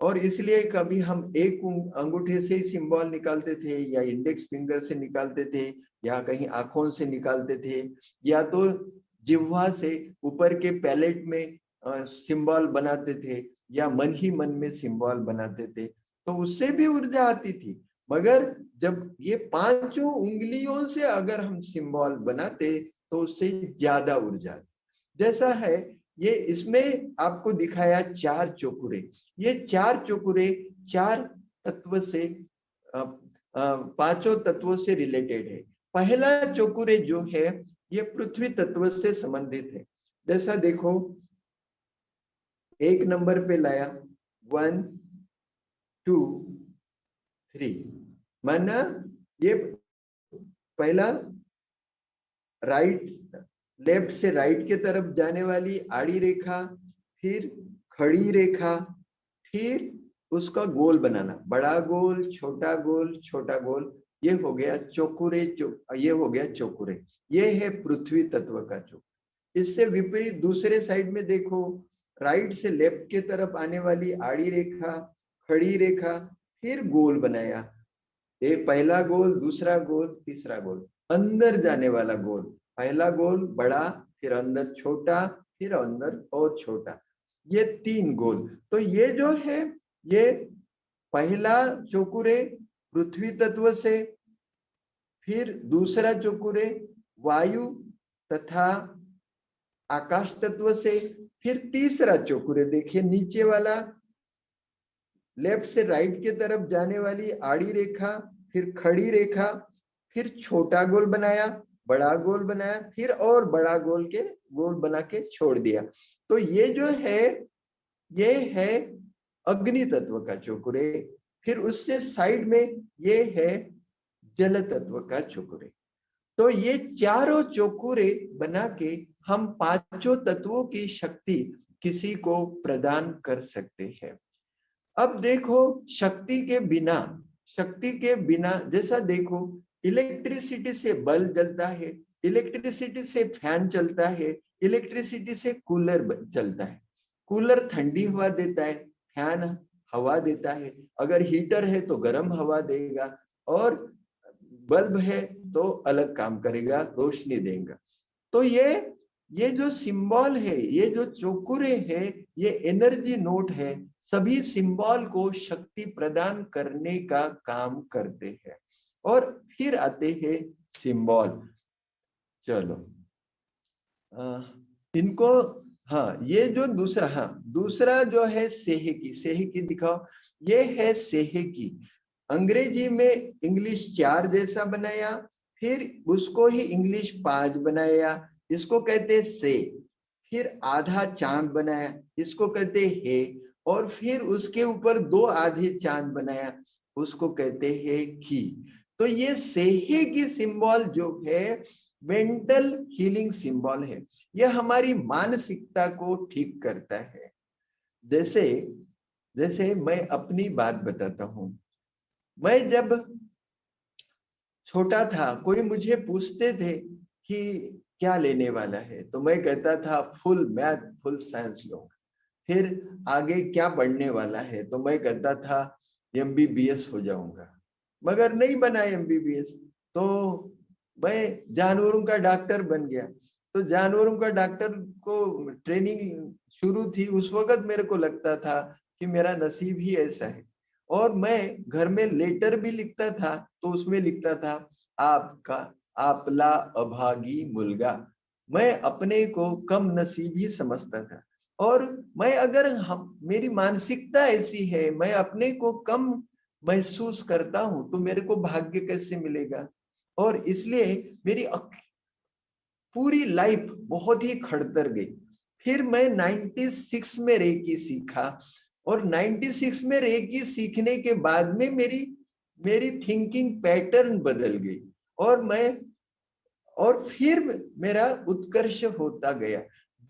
और इसलिए कभी हम एक अंगूठे से ही सिंबल निकालते थे या इंडेक्स फिंगर से निकालते थे या कहीं आंखों से निकालते थे या तो जिह्वा से ऊपर के पैलेट में सिंबल बनाते थे या मन ही मन में सिंबल बनाते थे, तो उससे भी ऊर्जा आती थी। मगर जब ये पांचों उंगलियों से अगर हम सिंबल बनाते तो उससे ज्यादा ऊर्जा आती। जैसा है ये इसमें आपको दिखाया चार चोकुरे, ये चार चोकुरे चार तत्व से पांचों तत्वों से रिलेटेड है। पहला चोकुरे जो है ये पृथ्वी तत्व से संबंधित है। जैसा देखो एक नंबर पे लाया 1 2 3, माना ये पहला राइट लेफ्ट से राइट के तरफ जाने वाली आड़ी रेखा, फिर खड़ी रेखा, फिर उसका गोल बनाना, बड़ा गोल छोटा गोल, ये हो गया चौकुरे। ये हो गया चौकुरे, ये है पृथ्वी तत्व का चौकुर। इससे विपरीत दूसरे साइड में देखो, राइट से लेफ्ट के तरफ आने वाली आड़ी रेखा, खड़ी रेखा, फिर गोल बनाया। एक पहला गोल, दूसरा गोल, तीसरा गोल, अंदर जाने वाला गोल, पहला गोल बड़ा, फिर अंदर छोटा, फिर अंदर और छोटा, ये तीन गोल। तो ये जो है ये पहला चौकुरे पृथ्वी तत्व से, फिर दूसरा चौकुरे वायु तथा आकाश तत्व से, फिर तीसरा चौकुरे देखिए नीचे वाला लेफ्ट से राइट के तरफ जाने वाली आड़ी रेखा, फिर खड़ी रेखा, फिर छोटा गोल बनाया, बड़ा गोल बनाया, फिर और बड़ा गोल बना के छोड़ दिया। तो ये जो है ये है अग्नि तत्व का चौकुरे। फिर उससे साइड में ये है जल तत्व का चौकुरे। तो ये चारों चौकुरे बना के हम पांचों तत्वों की शक्ति किसी को प्रदान कर सकते हैं। अब देखो शक्ति के बिना जैसा देखो इलेक्ट्रिसिटी से बल्ब जलता है, इलेक्ट्रिसिटी से फैन चलता है, इलेक्ट्रिसिटी से कूलर चलता है। कूलर ठंडी हवा देता है, फैन हवा देता है, अगर हीटर है तो गर्म हवा देगा, और बल्ब है तो अलग काम करेगा, रोशनी देगा। तो ये जो सिंबल है, ये जो चौकुरे है, ये एनर्जी नोट है, सभी सिंबल को शक्ति प्रदान करने का काम करते हैं। और फिर आते हैं सिंबल। चलो इनको, हाँ ये जो दूसरा, हाँ दूसरा जो है सेहकी दिखाओ। ये है सेहकी, अंग्रेजी में इंग्लिश 4 जैसा बनाया, फिर उसको ही इंग्लिश 5 बनाया, इसको कहते से। फिर आधा चांद बनाया, इसको कहते है। और फिर उसके ऊपर 2 आधे चांद बनाया, उसको कहते हैं की। तो ये सेहे की सिंबल जो है मेंटल हीलिंग सिंबल है, यह हमारी मानसिकता को ठीक करता है। जैसे जैसे मैं अपनी बात बताता हूं, मैं जब छोटा था कोई मुझे पूछते थे कि क्या लेने वाला है, तो मैं कहता था फुल मैथ फुल साइंस लूंगा। फिर आगे क्या बढ़ने वाला है, तो मैं कहता था एमबीबीएस हो जाऊंगा, मगर नहीं बना एमबीबीएस। तो मैं जानवरों का डॉक्टर बन गया। तो जानवरों का डॉक्टर को ट्रेनिंग शुरू थी, उस वक्त मेरे को लगता था कि मेरा नसीब ही ऐसा है। और मैं घर में लेटर भी लिखता था, तो उसमें लिखता था आपका आपला अभागी मुलगा। मैं अपने को कम नसीबी समझता था। और मैं अगर मेरी मानसिकता ऐसी है, मैं अपने को कम महसूस करता हूं, तो मेरे को भाग्य कैसे मिलेगा। और इसलिए मेरी पूरी लाइफ बहुत ही खड़तर गई। फिर मैं 96 में रेकी सीखा, और 96 में रेकी सीखने के बाद में मेरी थिंकिंग पैटर्न बदल गई, और फिर मेरा उत्कर्ष होता गया।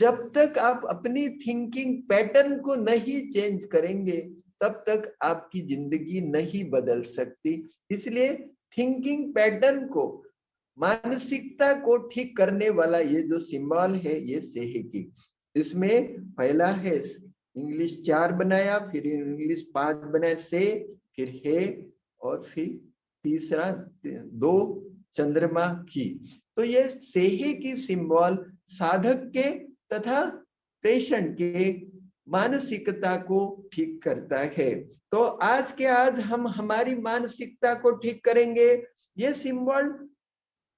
जब तक आप अपनी थिंकिंग पैटर्न को नहीं चेंज करेंगे तब तक आपकी जिंदगी नहीं बदल सकती। इसलिए थिंकिंग पैटर्न को, मानसिकता को ठीक करने वाला ये जो सिंबल है ये सेहेकी। इसमें पहला है इंग्लिश 4 बनाया, फिर इंग्लिश 5 बनाया, से, फिर है, और फिर तीसरा 2 चंद्रमा की। तो ये सेहे की सिंबल साधक के तथा पेशेंट के मानसिकता को ठीक करता है। तो आज के आज हम हमारी मानसिकता को ठीक करेंगे। ये सिंबल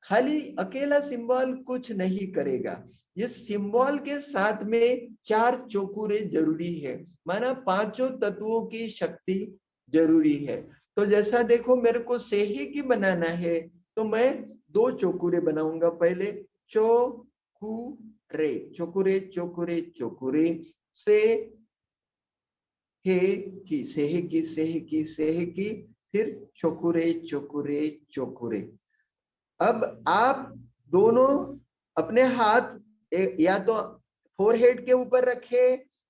खाली अकेला सिंबल कुछ नहीं करेगा, ये सिंबल के साथ में 4 चौकुरे जरूरी है, माना 5 तत्वों की शक्ति जरूरी है। तो जैसा देखो मेरे को सेही की बनाना है तो मैं 2 चौकुरे बनाऊंगा। पहले चौकुरे, चौकुरे चौकुरे चौकुरे, से हे की, सेहे की, सेहे की, सेहे की, फिर चौकुरे चौकुरे चौकुरे। अब आप दोनों अपने हाथ या तो फोरहेड के ऊपर रखे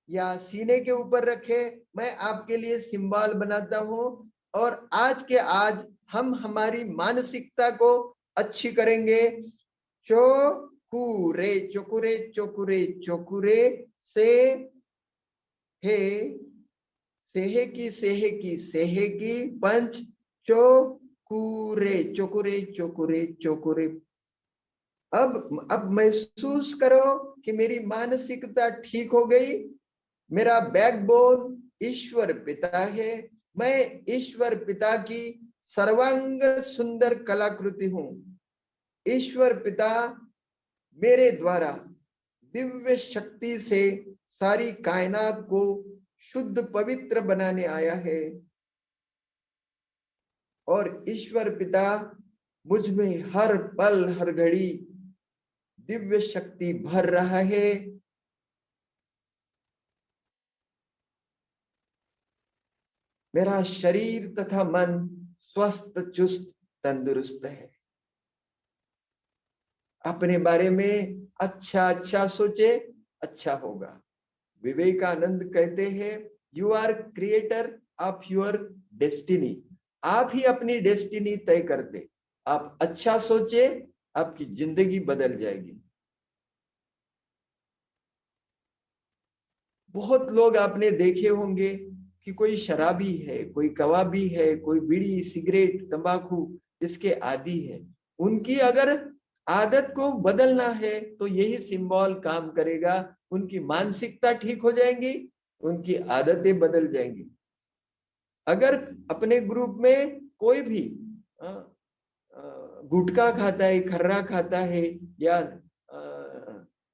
या सीने के ऊपर रखे। मैं आपके लिए सिंबल बनाता हूं और आज के आज हम हमारी मानसिकता को अच्छी करेंगे। चौकुरे चौकुरे चौकुरे चौकुरे, से हे, सेहे की, सेहे की, सेहे की, पंच, चौकुरे चौकुरे चौकुरे चौकुरे। अब महसूस करो कि मेरी मानसिकता ठीक हो गई। मेरा बैकबोन ईश्वर पिता है, मैं ईश्वर पिता की सर्वांग सुंदर कलाकृति हूं। ईश्वर पिता मेरे द्वारा दिव्य शक्ति से सारी कायनात को शुद्ध पवित्र बनाने आया है और ईश्वर पिता मुझ में हर पल हर घड़ी दिव्य शक्ति भर रहा है। मेरा शरीर तथा मन स्वस्थ चुस्त तंदुरुस्त है। अपने बारे में अच्छा अच्छा सोचे, अच्छा होगा। विवेकानंद कहते हैं, you are creator of your destiny. आप ही अपनी डेस्टिनी तय करते। आप अच्छा सोचे, आपकी जिंदगी बदल जाएगी। बहुत लोग आपने देखे होंगे कि कोई शराबी है, कोई कबाबी है, कोई बीड़ी सिगरेट तंबाकू इसके आदी है। उनकी अगर आदत को बदलना है तो यही सिंबल काम करेगा। उनकी मानसिकता ठीक हो जाएंगी, उनकी आदतें बदल जाएंगी। अगर अपने ग्रुप में कोई भी गुटखा खाता है, खर्रा खाता है या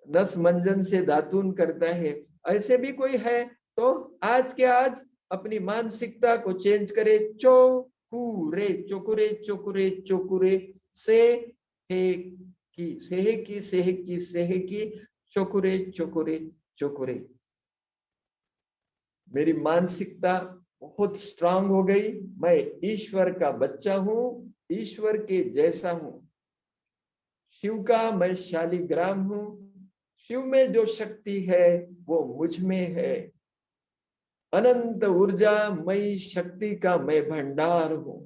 नस मंजन से दातून करता है, ऐसे भी कोई है तो आज के आज अपनी मानसिकता को चेंज करे। चौकुरे चौकुरे चौकुरे चौकुरे, से हे की, सेहे की, सेहे की, सेहे की, चौकुरे चौकुरे चौकुरे। मेरी मानसिकता बहुत स्ट्रांग हो गई। मैं ईश्वर का बच्चा हूं, ईश्वर के जैसा हूं। शिव का मैं शालिग्राम हूं। शिव में जो शक्ति है वो मुझ में है। अनंत ऊर्जा मई शक्ति का मैं भंडार हूं।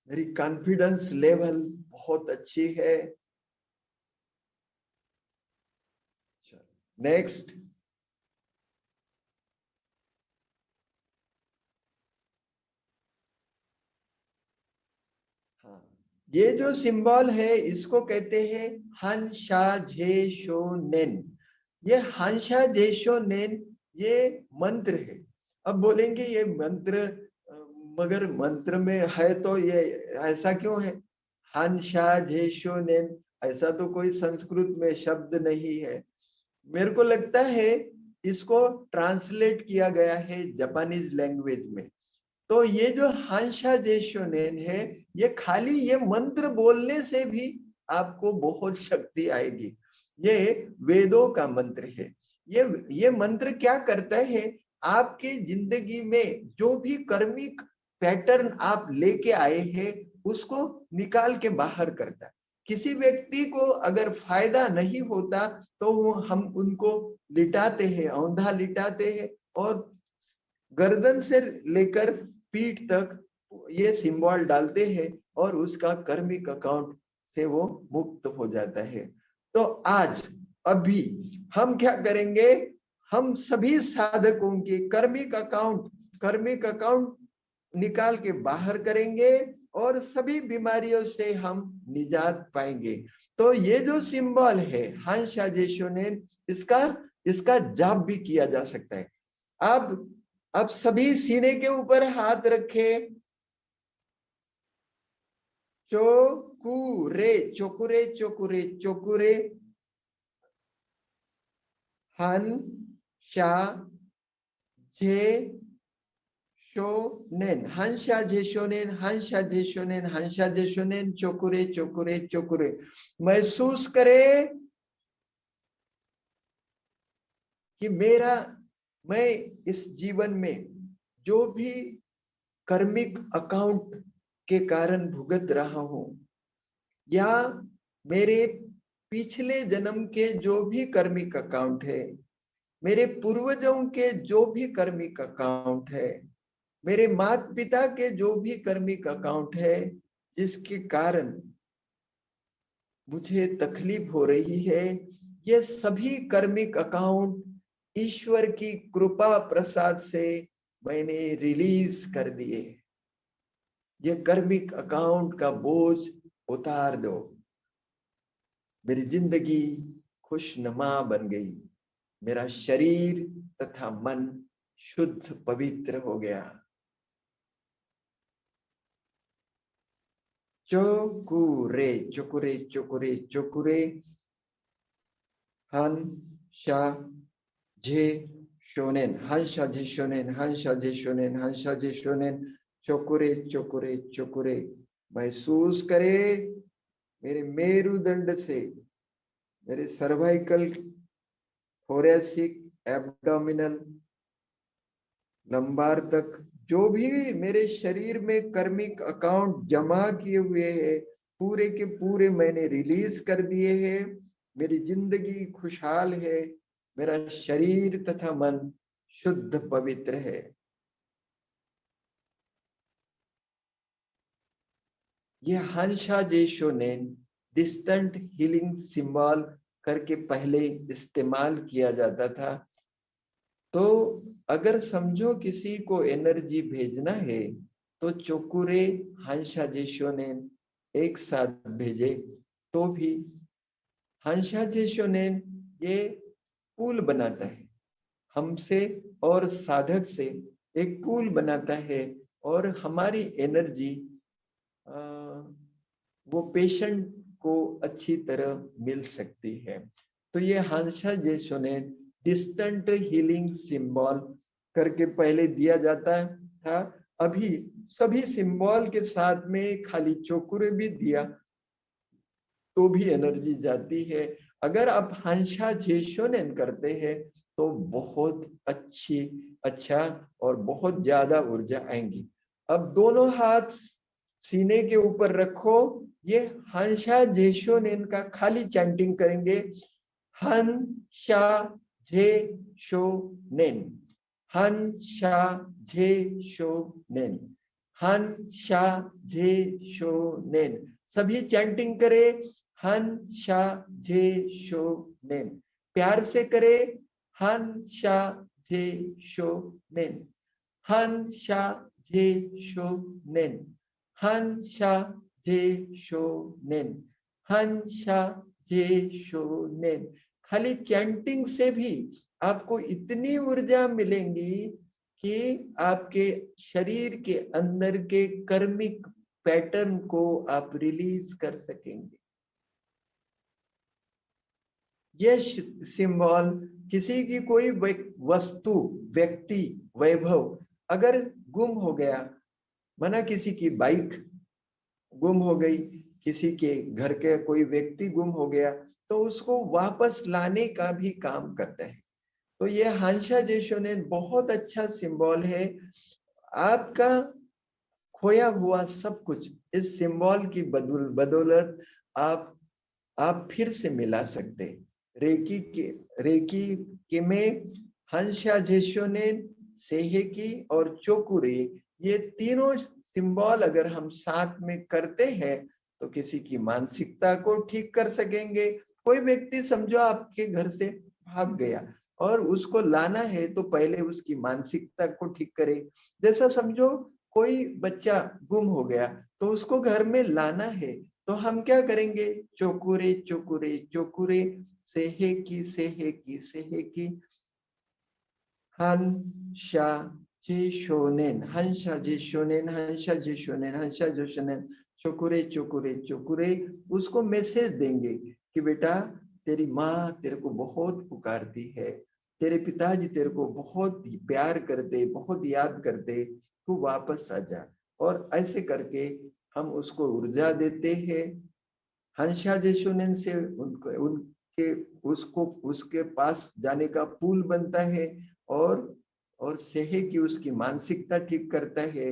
मेरी कॉन्फिडेंस लेवल बहुत अच्छी है। नेक्स्ट, हाँ, ये जो सिंबल है इसको कहते हैं हंशा झेशोनेन। ये हंशा झेशोनेन ये मंत्र है। अब बोलेंगे ये मंत्र, मगर मंत्र में है तो ये ऐसा क्यों है? हंशा झेशोनेन, ऐसा तो कोई संस्कृत में शब्द नहीं है। मेरे को लगता है इसको ट्रांसलेट किया गया है जापानीज लैंग्वेज में। तो ये जो हंशा जेशोनेन है, ये खाली ये मंत्र बोलने से भी आपको बहुत शक्ति आएगी। ये वेदों का मंत्र है। ये मंत्र क्या करता है? आपके जिंदगी में जो भी कर्मिक पैटर्न आप लेके आए हैं उसको निकाल के बाहर करता है। किसी व्यक्ति को अगर फायदा नहीं होता तो हम उनको लिटाते हैं, औंधा लिटाते हैं और गर्दन से लेकर पीठ तक ये सिंबल डालते हैं और उसका कर्मिक अकाउंट से वो मुक्त हो जाता है। तो आज अभी हम क्या करेंगे, हम सभी साधकों के कर्मिक अकाउंट निकाल के बाहर करेंगे और सभी बीमारियों से हम निजात पाएंगे। तो ये जो सिंबल है हंसा जेशोनेन, इसका जाप भी किया जा सकता है। अब सभी सीने के ऊपर हाथ रखे, चोकुरे चोकुरे चोकुरे चोकुरे, हन शा जे शोनेन, हंसा जेशोनेन, हंसा जेशोनेन, हंसा जेशोनेन, चोकुरे चोकुरे चोकुरे। महसूस करे कि मैं इस जीवन में जो भी कर्मिक अकाउंट के कारण भुगत रहा हूं या मेरे पिछले जन्म के जो भी कर्मिक अकाउंट है, मेरे पूर्वजों के जो भी कर्मिक अकाउंट है, मेरे माता पिता के जो भी कर्मिक अकाउंट है, जिसके कारण मुझे तकलीफ हो रही है, ये सभी कर्मिक अकाउंट ईश्वर की कृपा प्रसाद से मैंने रिलीज कर दिए। ये कर्मिक अकाउंट का बोझ उतार दो। मेरी जिंदगी खुशनुमा बन गई, मेरा शरीर तथा मन शुद्ध पवित्र हो गया। चोकुरे चोकुरे चोकुरे चोकुरे, हन शा जे शोनेन, हंसा जे शोनेन, हंसा जे शोनेन, हंसा जे शोनेन, चोकुरे चोकुरे चोकुरे। महसूस करे मेरे मेरुदंड से मेरे सर्वाइकल, थोरैसिक, एब्डोमिनल, लंबार तक जो भी मेरे शरीर में कर्मिक अकाउंट जमा किए हुए हैं, पूरे के पूरे मैंने रिलीज कर दिए हैं। मेरी जिंदगी खुशहाल है, मेरा शरीर तथा मन शुद्ध पवित्र है। ये हंसा जेशोनेन डिस्टेंट हीलिंग सिंबल करके पहले इस्तेमाल किया जाता था। तो अगर समझो किसी को एनर्जी भेजना है तो चोकुरे हंसा जेशोनेन एक साथ भेजे तो भी हंसा जेशोनेन ये पुल बनाता है, हमसे और साधक से एक पुल बनाता है और हमारी एनर्जी वो पेशेंट को अच्छी तरह मिल सकती है। तो ये हंसा जेशोनेन डिस्टेंट हीलिंग सिंबल करके पहले दिया जाता था। अभी सभी सिंबल के साथ में खाली चोकुरे भी दिया तो भी एनर्जी जाती है। अगर आप हंसा जेशोनेन करते हैं तो बहुत अच्छा और बहुत ज्यादा ऊर्जा आएंगी। अब दोनों हाथ सीने के ऊपर रखो, ये हंसा जेशोनेन का खाली चैंटिंग करेंगे। हन शा झे शो नेन, हन शा झे शो नेन, हन शा झे शो नेन। सभी चैंटिंग करे, हन शा झे शो नेन। प्यार से करे, हन शा झे शो नेन, हन शा झे शो नेन, हन शा झे शो नेन, हन शा झे शो नेन। खाली चैंटिंग से भी आपको इतनी ऊर्जा मिलेंगी कि आपके शरीर के अंदर के कर्मिक पैटर्न को आप रिलीज कर सकेंगे। ये सिंबल किसी की कोई वस्तु, व्यक्ति, वैभव अगर गुम हो गया, माना किसी की बाइक गुम हो गई, किसी के घर के कोई व्यक्ति गुम हो गया, तो उसको वापस लाने का भी काम करता है। तो ये हांशा जेशोनेन बहुत अच्छा सिंबल है। आपका खोया हुआ सब कुछ इस सिंबल की बदौलत आप फिर से मिला सकते। रेकी के में हंशा जेशोनेन, सेहेकी और चोकुरे, ये तीनों सिंबल अगर हम साथ में करते हैं तो किसी की मानसिकता को ठीक कर सकेंगे। कोई व्यक्ति समझो आपके घर से भाग गया और उसको लाना है तो पहले उसकी मानसिकता को ठीक करे। जैसा समझो कोई बच्चा गुम हो गया तो उसको घर में लाना है तो हम क्या करेंगे? चोकुरे चोकुरे चोकुरे, सेहेकी सेहेकी सेहेकी, हंशा जेशोनेन, हंशा जेशोनेन, हंशा जेशोनेन, हंशा जेशोनेन, चोकुरे चोकुरे चोकुरे। उसको मैसेज देंगे कि बेटा तेरी माँ तेरे को बहुत पुकारती है, तेरे पिताजी तेरे को बहुत प्यार करते, बहुत याद करते, तू वापस आ जा। और ऐसे करके हम उसको ऊर्जा देते हैं। हंसा जेशोनेन से उनके उसको उसके पास जाने का पुल बनता है। और सेहे की उसकी मानसिकता ठीक करता है।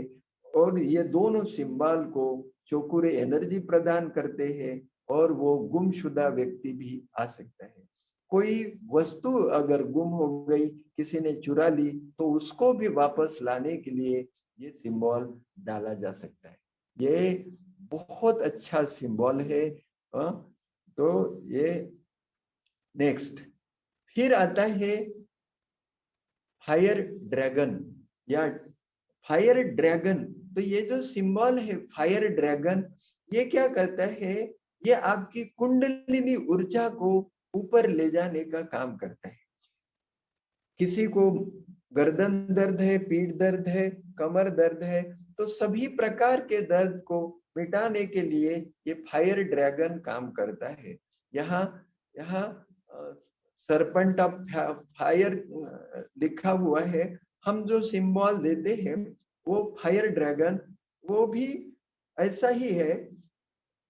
और ये दोनों सिंबल को चोकुरे एनर्जी प्रदान करते हैं और वो गुमशुदा व्यक्ति भी आ सकता है। कोई वस्तु अगर गुम हो गई, किसी ने चुरा ली, तो उसको भी वापस लाने के लिए ये सिंबल डाला जा सकता है। ये बहुत अच्छा सिंबल है। तो ये नेक्स्ट फिर आता है फायर ड्रैगन या फायर ड्रैगन। तो ये जो सिंबल है फायर ड्रैगन, ये क्या करता है? ये आपकी कुंडलिनी ऊर्जा को ऊपर ले जाने का काम करता है। किसी को गर्दन दर्द है, पीठ दर्द है, कमर दर्द है, तो सभी प्रकार के दर्द को मिटाने के लिए ये फायर ड्रैगन काम करता है। यहाँ यहाँ सरपेंट ऑफ फायर लिखा हुआ है। हम जो सिंबल देते हैं वो फायर ड्रैगन, वो भी ऐसा ही है।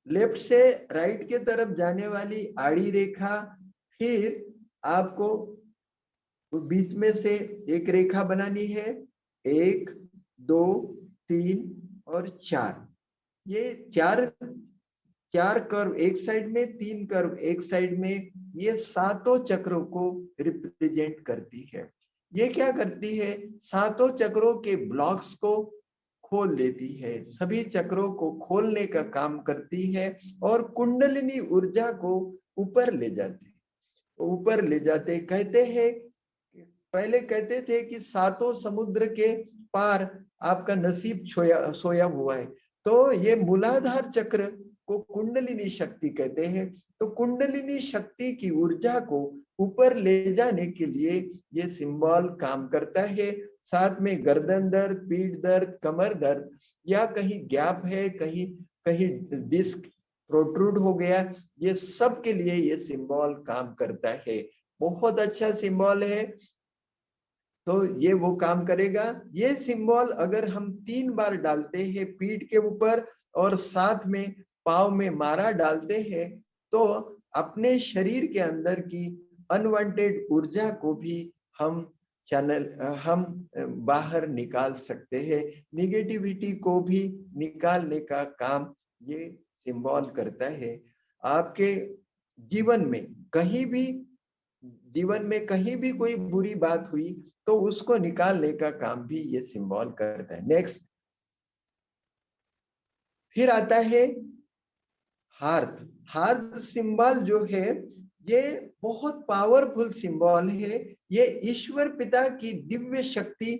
लेफ्ट से राइट के तरफ जाने वाली आड़ी रेखा, फिर आपको तो बीच में से एक रेखा बनानी है, 1 2 3 और 4। ये चार कर्व एक साइड में, 3 कर्व एक साइड में, ये सातों चक्रों को रिप्रेजेंट करती है। ये क्या करती है? सातों चक्रों के ब्लॉक्स को खोल देती है, सभी चक्रों को खोलने का काम करती है और कुंडलिनी ऊर्जा को ऊपर ले जाती है। ऊपर ले जाते कहते हैं, पहले कहते थे कि सातों समुद्र के पार आपका नसीब सोया हुआ है। तो ये मूलाधार चक्र को कुंडलिनी शक्ति कहते हैं। तो कुंडलिनी शक्ति की ऊर्जा को ऊपर ले जाने के लिए ये सिंबल काम करता है। साथ में गर्दन दर्द, पीठ दर्द, कमर दर्द, या कहीं गैप है, कहीं कहीं डिस्क प्रोट्रूड हो गया, ये सब के लिए ये सिंबल काम करता है। बहुत अच्छा सिंबल है। तो ये वो काम करेगा। ये सिंबल अगर हम 3 बार डालते हैं पीठ के ऊपर और साथ में पाँव में मारा डालते हैं, तो अपने शरीर के अंदर की अनवांटेड ऊर्जा को भी हम हम बाहर निकाल सकते हैं। निगेटिविटी को भी निकालने का काम ये सिंबल करता है। आपके जीवन में कहीं भी कोई बुरी बात हुई तो उसको निकालने का काम भी ये सिंबल करता है। नेक्स्ट फिर आता है हार्ट। हार्ट सिंबल जो है ये बहुत पावरफुल सिंबल है। ये ईश्वर पिता की दिव्य शक्ति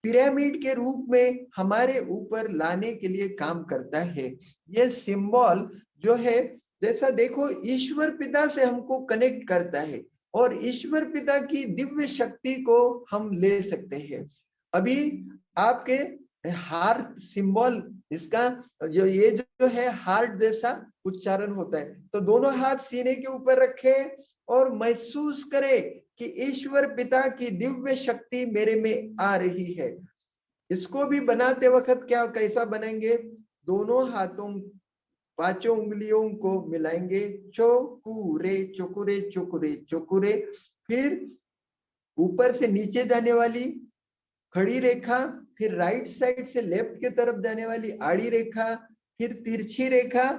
पिरामिड के रूप में हमारे ऊपर लाने के लिए काम करता है। ये सिंबल जो है, जैसा देखो, ईश्वर पिता से हमको कनेक्ट करता है और ईश्वर पिता की दिव्य शक्ति को हम ले सकते हैं। अभी आपके हार्ट सिंबल, इसका जो है हार्ट जैसा उच्चारण होता है। तो दोनों हाथ सीने के ऊपर रखे और महसूस करे कि ईश्वर पिता की दिव्य शक्ति मेरे में आ रही है। इसको भी बनाते वक्त क्या कैसा बनाएंगे? दोनों हाथों, पांचों उंगलियों को मिलाएंगे, चोकुरे चोकुरे चोकुरे चोकुरे। फिर ऊपर से नीचे जाने वाली खड़ी रेखा, फिर राइट साइड से लेफ्ट के तरफ जाने वाली आड़ी रेखा, फिर तिरछी रेखा,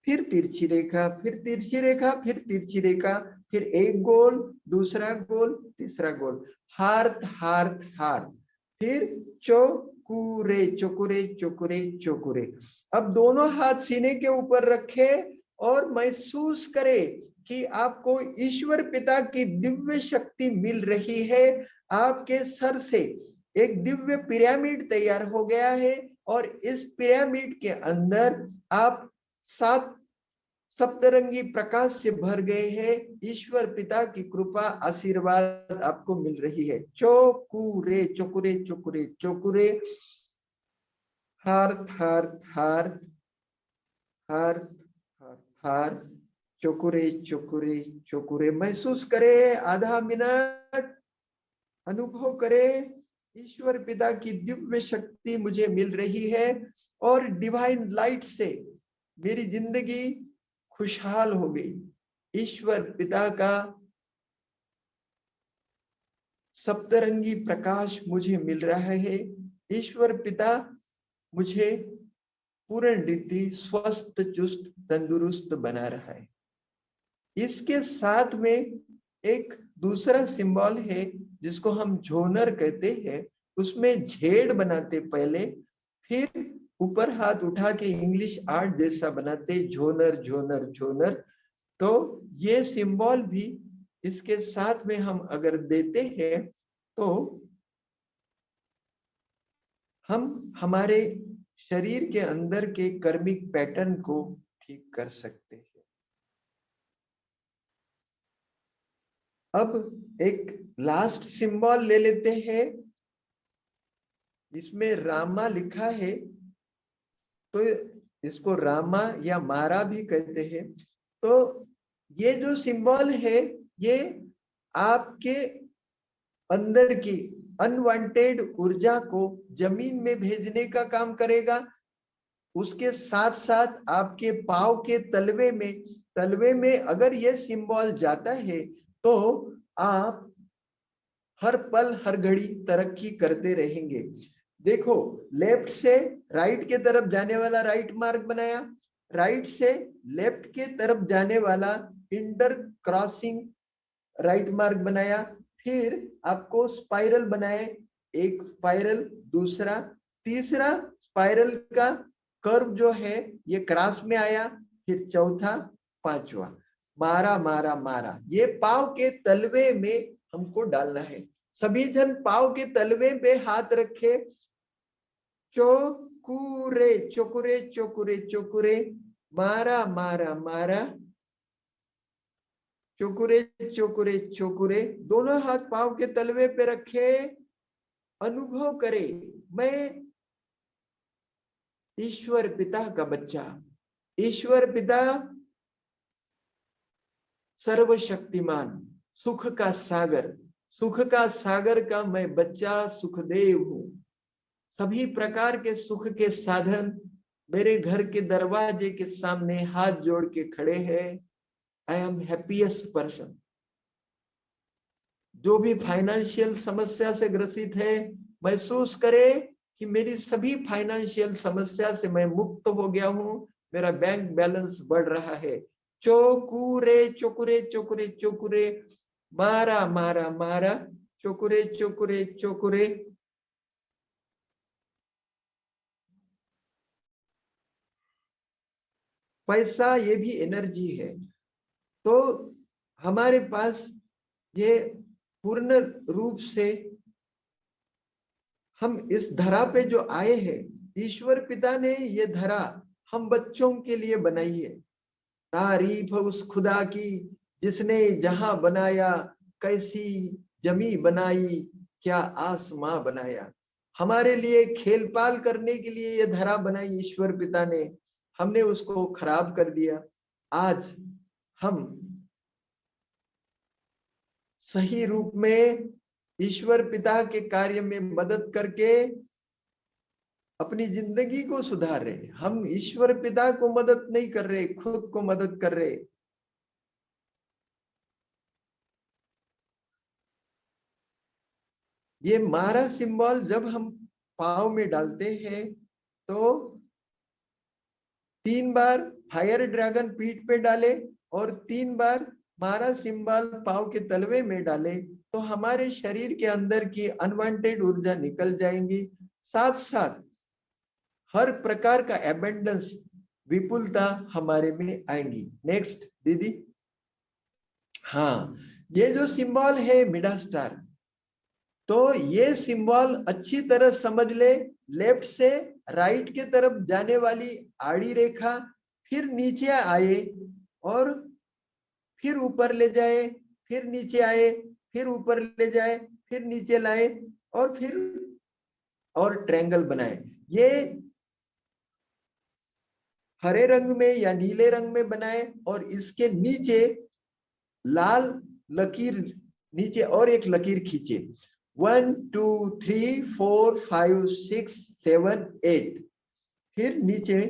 फिर तिरछी रेखा, फिर तिरछी रेखा, फिर तिरछी रेखा, फिर एक गोल, दूसरा गोल, तीसरा गोल, हार्ट हार्ट हार्ट, फिर चौकुरे चौकुरे चौकुरे चौकुरे। अब दोनों हाथ सीने के ऊपर रखे और महसूस करे कि आपको ईश्वर पिता की दिव्य शक्ति मिल रही है। आपके सर से एक दिव्य पिरामिड तैयार हो गया है और इस पिरामिड के अंदर आप 7 सप्तरंगी प्रकाश से भर गए हैं। ईश्वर पिता की कृपा आशीर्वाद आपको मिल रही है। चौकुरे चौकुरे चौकुरे चौकुरे, heart heart heart heart heart heart, चौकुरे चौकुरे चौकुरे। महसूस करे, आधा मिनट अनुभव करे, ईश्वर पिता की दिव्य शक्ति मुझे मिल रही है और डिवाइन लाइट से मेरी जिंदगी खुशहाल हो गई। ईश्वर पिता का सप्तरंगी प्रकाश मुझे मिल रहा है। ईश्वर पिता मुझे पूर्ण रीति स्वस्थ चुस्त तंदुरुस्त बना रहा है। इसके साथ में एक दूसरा सिंबल है जिसको हम झोनर कहते हैं। उसमें झेड़ बनाते पहले, फिर ऊपर हाथ उठा के इंग्लिश आर्ट जैसा बनाते, झोनर झोनर झोनर। तो ये सिंबल भी इसके साथ में हम अगर देते हैं तो हम हमारे शरीर के अंदर के कर्मिक पैटर्न को ठीक कर सकते हैं। अब एक लास्ट सिंबल ले लेते हैं। इसमें रामा लिखा है, तो इसको रामा या मारा भी कहते हैं। तो ये जो सिंबल है ये आपके अंदर की अनवांटेड ऊर्जा को जमीन में भेजने का काम करेगा। उसके साथ साथ आपके पाँव के तलवे में अगर ये सिंबल जाता है तो आप हर पल हर घड़ी तरक्की करते रहेंगे। देखो, लेफ्ट से राइट के तरफ जाने वाला राइट मार्ग बनाया, राइट से लेफ्ट के तरफ जाने वाला इंटर क्रॉसिंग राइट मार्ग बनाया, फिर आपको स्पाइरल बनाए, एक स्पाइरल, दूसरा, तीसरा स्पाइरल का कर्व जो है ये क्रॉस में आया, फिर चौथा, पांचवा, मारा मारा मारा। ये पाव के तलवे में हमको डालना है। सभी जन पाव के तलवे पे हाथ रखे, चौकुरे चौकुरे चौकुरे चौकुरे, मारा मारा मारा, चौकुरे चौकुरे चौकुरे। दोनों हाथ पांव के तलवे पे रखे, अनुभव करे, मैं ईश्वर पिता का बच्चा, ईश्वर पिता सर्वशक्तिमान, सुख का सागर, सुख का सागर का मैं बच्चा सुखदेव हूं। सभी प्रकार के सुख के साधन मेरे घर के दरवाजे के सामने हाथ जोड़ के खड़े हैं। I am happiest person. जो भी फाइनेंशियल समस्या से ग्रसित है, महसूस करे कि मेरी सभी फाइनेंशियल समस्या से मैं मुक्त हो गया हूं, मेरा बैंक बैलेंस बढ़ रहा है। चौकुरे चौकुरे चौकुरे चौकुरे, मारा मारा मारा, चौकुरे चौकुरे चौकुरे। पैसा ये भी एनर्जी है, तो हमारे पास ये पूर्ण रूप से हम इस धरा पे जो आए हैं, ईश्वर पिता ने ये धरा हम बच्चों के लिए बनाई है। तारीफ उस खुदा की जिसने जहां बनाया, कैसी जमी बनाई, क्या आसमां बनाया। हमारे लिए खेल पाल करने के लिए ये धरा बनाई ईश्वर पिता ने, हमने उसको खराब कर दिया। आज हम सही रूप में ईश्वर पिता के कार्य में मदद करके अपनी जिंदगी को सुधार रहे। हम ईश्वर पिता को मदद नहीं कर रहे, खुद को मदद कर रहे। ये मारा सिंबल जब हम पाव में डालते हैं तो 3 बार फायर ड्रैगन पीठ पे डाले और 3 बार मारा सिंबल पाव के तलवे में डाले तो हमारे शरीर के अंदर की अनवांटेड ऊर्जा निकल जाएंगी। साथ साथ हर प्रकार का एबंडेंस विपुलता हमारे में आएंगी। नेक्स्ट दीदी। हाँ, ये जो सिंबल है मिडा स्टार, तो ये सिंबल अच्छी तरह समझ ले। लेफ्ट से राइट के तरफ जाने वाली आड़ी रेखा फिर नीचे आए और फिर ऊपर ले जाए, फिर नीचे आए, फिर ऊपर ले जाए, फिर नीचे लाए और फिर और ट्रायंगल बनाए। ये हरे रंग में या नीले रंग में बनाए और इसके नीचे लाल लकीर, नीचे और एक लकीर खींचे। 1 2 3 4 5 6 7 8, फिर नीचे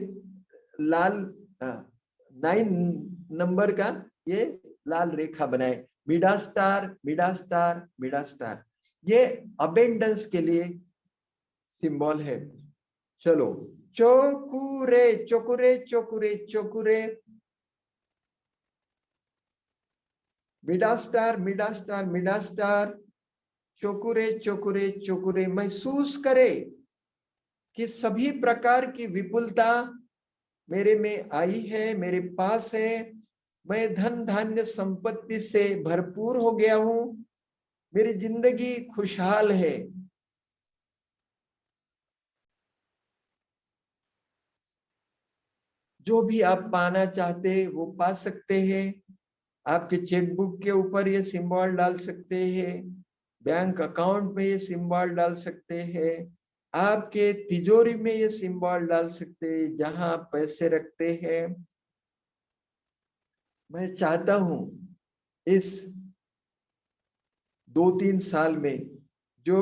लाल 9 नंबर का ये लाल रेखा बनाए। मिडा स्टार, मिडा स्टार, मिडा स्टार, ये अबेंडेंस के लिए सिंबल है। चलो, चोकुरे चोकुरे चोकुरे चोकुरे, मिडा स्टार, मिडा स्टार, मिडा स्टार, चोकुरे चोकुरे चोकुरे। महसूस करे कि सभी प्रकार की विपुलता मेरे में आई है, मेरे पास है। मैं धन धान्य संपत्ति से भरपूर हो गया हूं, मेरी जिंदगी खुशहाल है। जो भी आप पाना चाहते हैं वो पा सकते हैं। आपके चेकबुक के ऊपर ये सिंबल डाल सकते हैं, बैंक अकाउंट में ये सिंबल डाल सकते हैं, आपके तिजोरी में ये सिंबल डाल सकते हैं, जहां आप पैसे रखते हैं। मैं चाहता हूं इस 2-3 साल में जो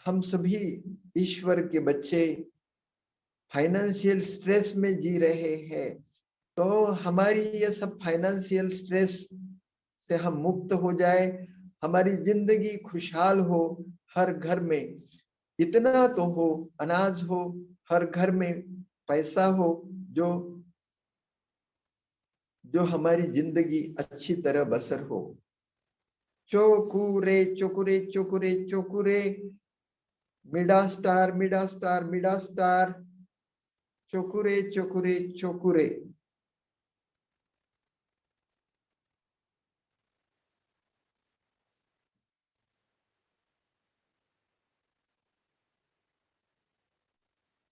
हम सभी ईश्वर के बच्चे फाइनेंशियल स्ट्रेस में जी रहे हैं, तो हमारी ये सब फाइनेंशियल स्ट्रेस से हम मुक्त हो जाए, हमारी जिंदगी खुशहाल हो। हर घर में इतना तो हो, अनाज हो, हर घर में पैसा हो, जो जो हमारी जिंदगी अच्छी तरह बसर हो। चोकुरे चोकुरे चोकुरे चोकुरे, मिडा स्टार, मिडा स्टार, मिडा स्टार, चोकुरे चोकुरे चोकुरे।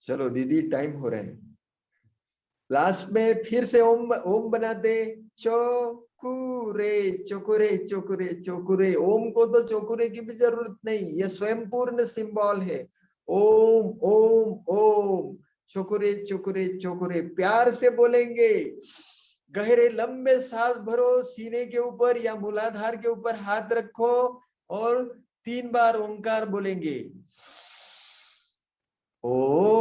चलो दीदी, टाइम हो रहा है। लास्ट में फिर से ओम ओम बना दे। चोकुरे चोकुरे चोकुरे चोकुरे। ओम को तो चोकुरे की भी जरूरत नहीं, ये स्वयं पूर्ण सिंबल है। ओम ओम ओम, चोकुरे चोकुरे चोकुरे। प्यार से बोलेंगे, गहरे लंबे सांस भरो, सीने के ऊपर या मूलाधार के ऊपर हाथ रखो और 3 बार ओंकार बोलेंगे। ओ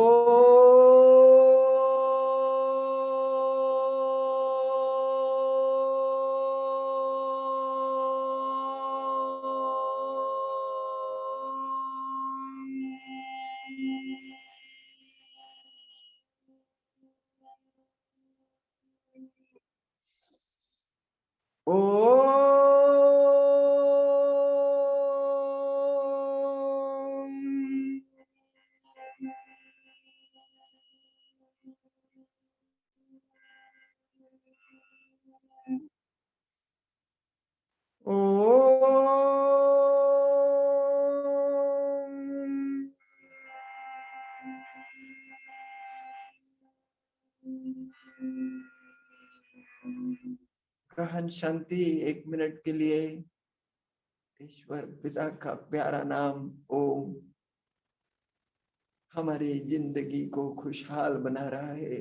गहन शांति 1 मिनट के लिए। ईश्वर पिता का प्यारा नाम ओम हमारी जिंदगी को खुशहाल बना रहा है।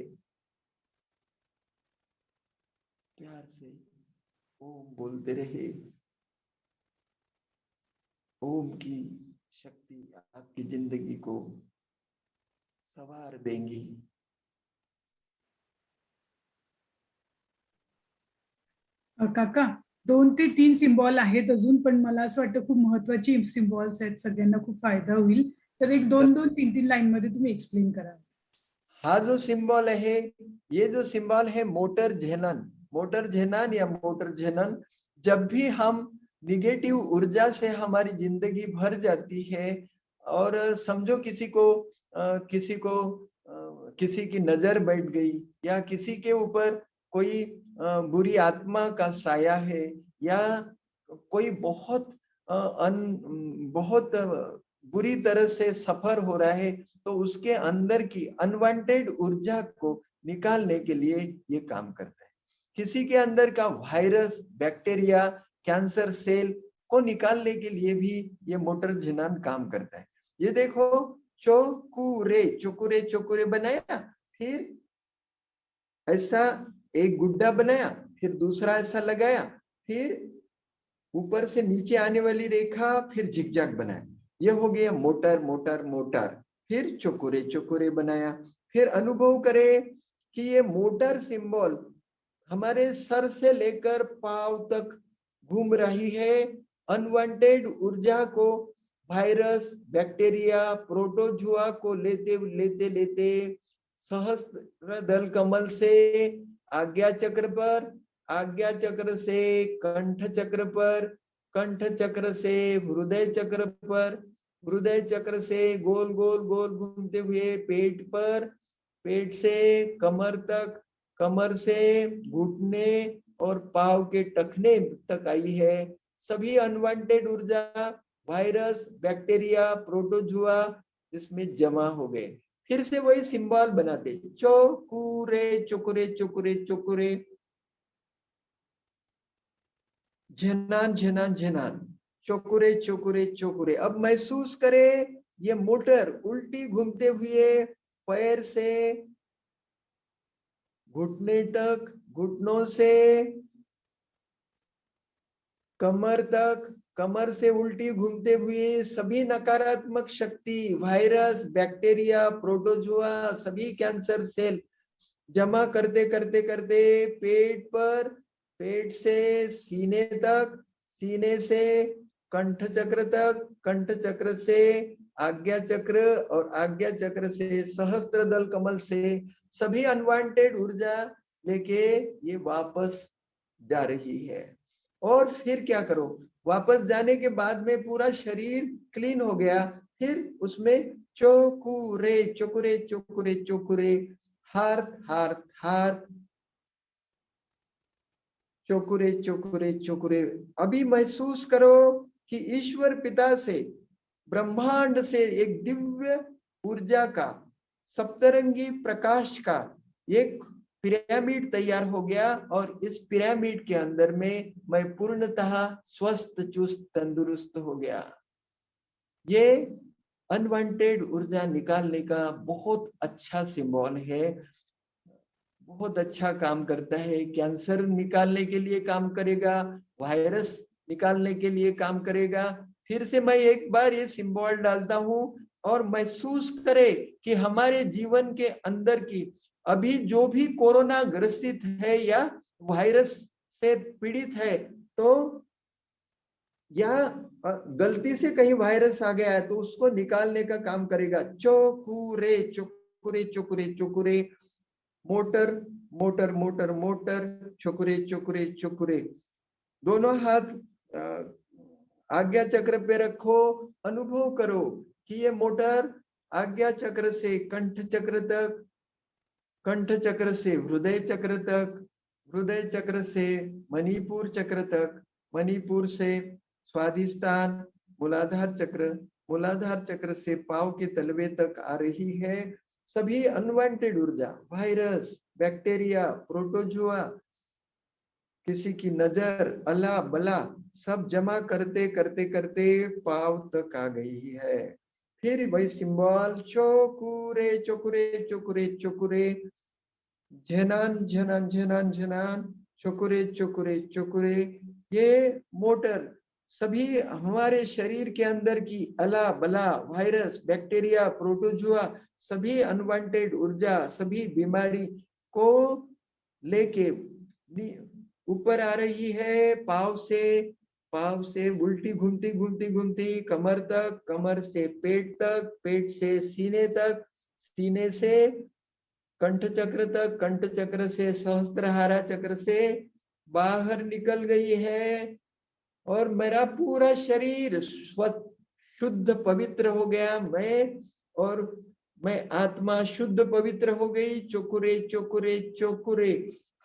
प्यार से ओम बोलते रहे। ओम की शक्ति आपकी जिंदगी को संवार देंगी। काका 2 ते 3 सिम्बॉल आहेत अजून, पण मला असं वाटतं खूप महत्वाची सिम्बॉल्स आहेत, सगळ्यांना खूप फायदा होईल. तर एक 2-2, 3-3 लाईन मध्ये तुम्ही एक्सप्लेन करा. हा जो सिंबल है, ये जो सिंबल है मोटर झेनन या मोटर झेनन, जब भी हम निगेटिव ऊर्जा से हमारी जिंदगी भर जाती है और समझो किसी की नजर बैठ गई या किसी के ऊपर कोई बुरी आत्मा का साया है या कोई बहुत बुरी तरह से सफर हो रहा है, तो उसके अंदर की अनवांटेड ऊर्जा को निकालने के लिए ये काम करता है। किसी के अंदर का वायरस, बैक्टीरिया, कैंसर सेल को निकालने के लिए भी ये मोटर झिनान काम करता है। ये देखो, चोकुरे चोकुरे बनाया, फिर ऐसा एक गुड्डा बनाया, फिर दूसरा ऐसा लगाया, फिर ऊपर से नीचे आने वाली रेखा, फिर झिकझैक बनाया। ये हो गया मोटर मोटर मोटर। फिर चोकुरे चोकुरे बनाया। फिर अनुभव करें कि ये मोटर सिंबल हमारे सर से लेकर पांव तक घूम रही है। अनवांटेड ऊर्जा को, वायरस, बैक्टीरिया, प्रोटोजुआ को लेते लेते लेते सहस्त्र दल कमल से आज्ञा चक्र पर, आज्ञा चक्र से कंठ चक्र पर, कंठ चक्र से हृदय चक्र पर, हृदय चक्र से गोल गोल गोल घूमते हुए पेट पर, पेट से कमर तक, कमर से घुटने और पाव के टखने तक आई है। सभी अनवांटेड ऊर्जा, वायरस, बैक्टीरिया, प्रोटोजुआ इसमें जमा हो गए। फिर से वही सिंबल बनाते, चोकुरे चोकुरे चोकुरे चोकुरे, झेनान झेनान झेनान, चोकुरे चोकुरे चोकुरे। अब महसूस करें ये मोटर उल्टी घूमते हुए पैर से घुटने तक, घुटनों से कमर तक, कमर से उल्टी घूमते हुए सभी नकारात्मक शक्ति, वायरस, बैक्टीरिया, प्रोटोजुआ, सभी कैंसर सेल जमा करते करते करते पेट पर, पेट से सीने तक, सीने से कंठ चक्र तक, कंठ चक्र से आज्ञा चक्र और आज्ञा चक्र से सहस्त्र दल कमल से सभी अनवांटेड ऊर्जा लेके ये वापस जा रही है। और फिर क्या करो, वापस जाने के बाद में पूरा शरीर क्लीन हो गया, फिर उसमें चोकुरे चोकुरे चोकुरे चोकुरे, हार्ट हार्ट हार्ट, चोकुरे चोकुरे चोकुरे। अभी महसूस करो कि ईश्वर पिता से, ब्रह्मांड से एक दिव्य ऊर्जा का, सप्तरंगी प्रकाश का एक पिरामिड तैयार हो गया और इस पिरामिड के अंदर में मैं पूर्णतः स्वस्थ चुस्त तंदुरुस्त हो गया। ये अनवांटेड ऊर्जा निकालने का बहुत अच्छा सिंबल है, बहुत अच्छा काम करता है। कैंसर निकालने के लिए काम करेगा, वायरस निकालने के लिए काम करेगा। फिर से मैं एक बार ये सिंबल डालता हूं और महसूस करे कि हमारे जीवन के अंदर की अभी जो भी कोरोना ग्रसित है या वायरस से पीड़ित है, तो या गलती से कहीं वायरस आ गया है तो उसको निकालने का काम करेगा। चोकुरे चोकुरे चोकुरे चोकुरे, मोटर मोटर मोटर मोटर, चोकुरे चोकुरे चोकुरे। दोनों हाथ आज्ञा चक्र पे रखो, अनुभव करो कि ये मोटर आज्ञा चक्र से कंठ चक्र तक, कंठ चक्र से हृदय चक्र तक, हृदय चक्र से मणिपुर चक्र तक, मणिपुर से स्वादिष्ठान, मूलाधार चक्र, मूलाधार चक्र से पांव के तलवे तक आ रही है। सभी अनवांटेड ऊर्जा, वायरस, बैक्टीरिया, प्रोटोजुआ, किसी की नजर, अला बला, सब जमा करते करते करते पाव तक आ गई है। फिर वही सिंबल चोकुरे चोकुरे चोकुरे चोकुरे, झनान झनान झनान झनान, चोकुरे चोकुरे चोकुरे। ये मोटर सभी हमारे शरीर के अंदर की अला बला, वायरस, बैक्टीरिया, प्रोटोजुआ, सभी अनवांटेड ऊर्जा, सभी बीमारी को लेके ऊपर आ रही है पाव से उल्टी घूमती घूमती घूमती कमर तक, कमर से पेट तक, पेट से सीने तक, सीने से कंठ चक्र तक, कंठ चक्र से सहस्त्रहारा चक्र से बाहर निकल गई है और मेरा पूरा शरीर शुद्ध पवित्र हो गया। मैं आत्मा शुद्ध पवित्र हो गई। चोकुरे चोकुरे चोकुरे,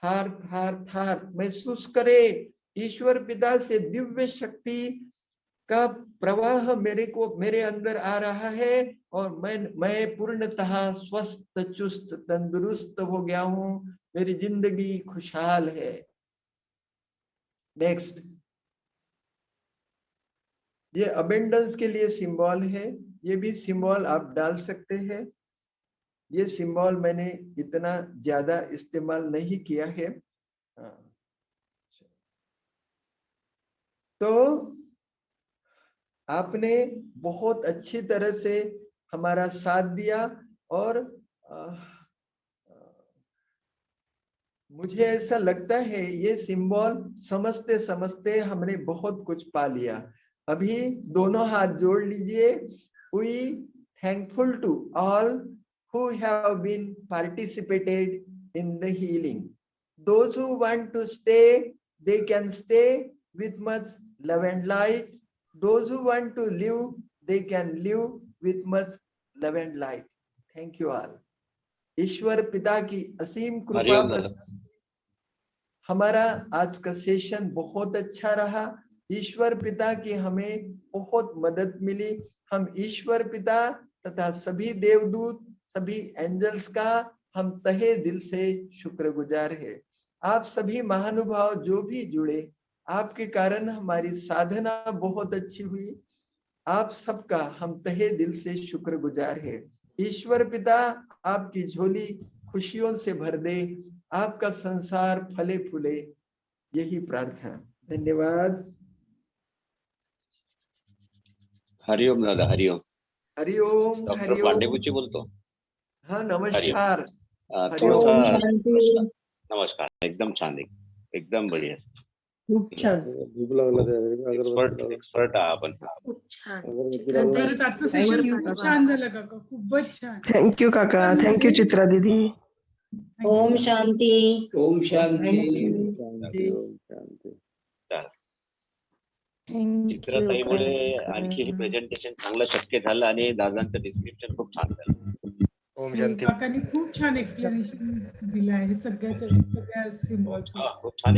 हार हार थार महसूस करे। ईश्वर पिता से दिव्य शक्ति का प्रवाह मेरे अंदर आ रहा है और मैं पूर्णतः स्वस्थ चुस्त तंदुरुस्त हो गया हूँ। मेरी जिंदगी खुशहाल है। नेक्स्ट, ये अबेंडेंस के लिए सिंबल है। ये भी सिंबल आप डाल सकते हैं। ये सिंबल मैंने इतना ज्यादा इस्तेमाल नहीं किया है। तो आपने बहुत अच्छी तरह से हमारा साथ दिया और मुझे ऐसा लगता है ये सिंबल समझते समझते हमने बहुत कुछ पा लिया। अभी दोनों हाथ जोड़ लीजिए। We thankful to all who have been participated in the healing. Those who want to stay, they can stay with much love and light. Those who want to live, they can live with much love and light. Thank you all. ईश्वर पिता की असीम कृपा हमारा आज का session बहुत अच्छा रहा। ईश्वर पिता की हमें बहुत मदद मिली। हम ईश्वर पिता तथा सभी देवदूत, सभी एंजल्स का हम तहे दिल से शुक्रगुजार है। आप सभी महानुभाव जो भी जुड़े, आपके कारण हमारी साधना बहुत अच्छी हुई। आप सबका हम तहे दिल से शुक्रगुजार है। ईश्वर पिता आपकी झोली खुशियों से भर दे, आपका संसार फले फूले, यही प्रार्थना। धन्यवाद। हरिओम दादा, हरिओम। हरिओम। डॉक्टर पांडेपुची बोलतो। हाँ, नमस्कार। थोडासा नमस्कार। एकदम छान, एकदम बढ़िया, खूप छान. भूक लागला एक्सपर्ट आपण. खूप छान. खरंच आजचं सेशन खूप छान झालं काका, खूपच छान. थँक्यू काका, थँक्यू चित्रा दीदी. ओम शांती. ओम शांती. चित्रताईमुळे आणखी हे प्रेझेंटेशन चांगलं शक्य झालं आणि दादांचं डिस्क्रिप्शन खूप छान झालं. ओम शांती. काकांनी खूप छान एक्सप्लेनेशन दिलं आहे सगळ्या सिम्बॉल्स. खूप छान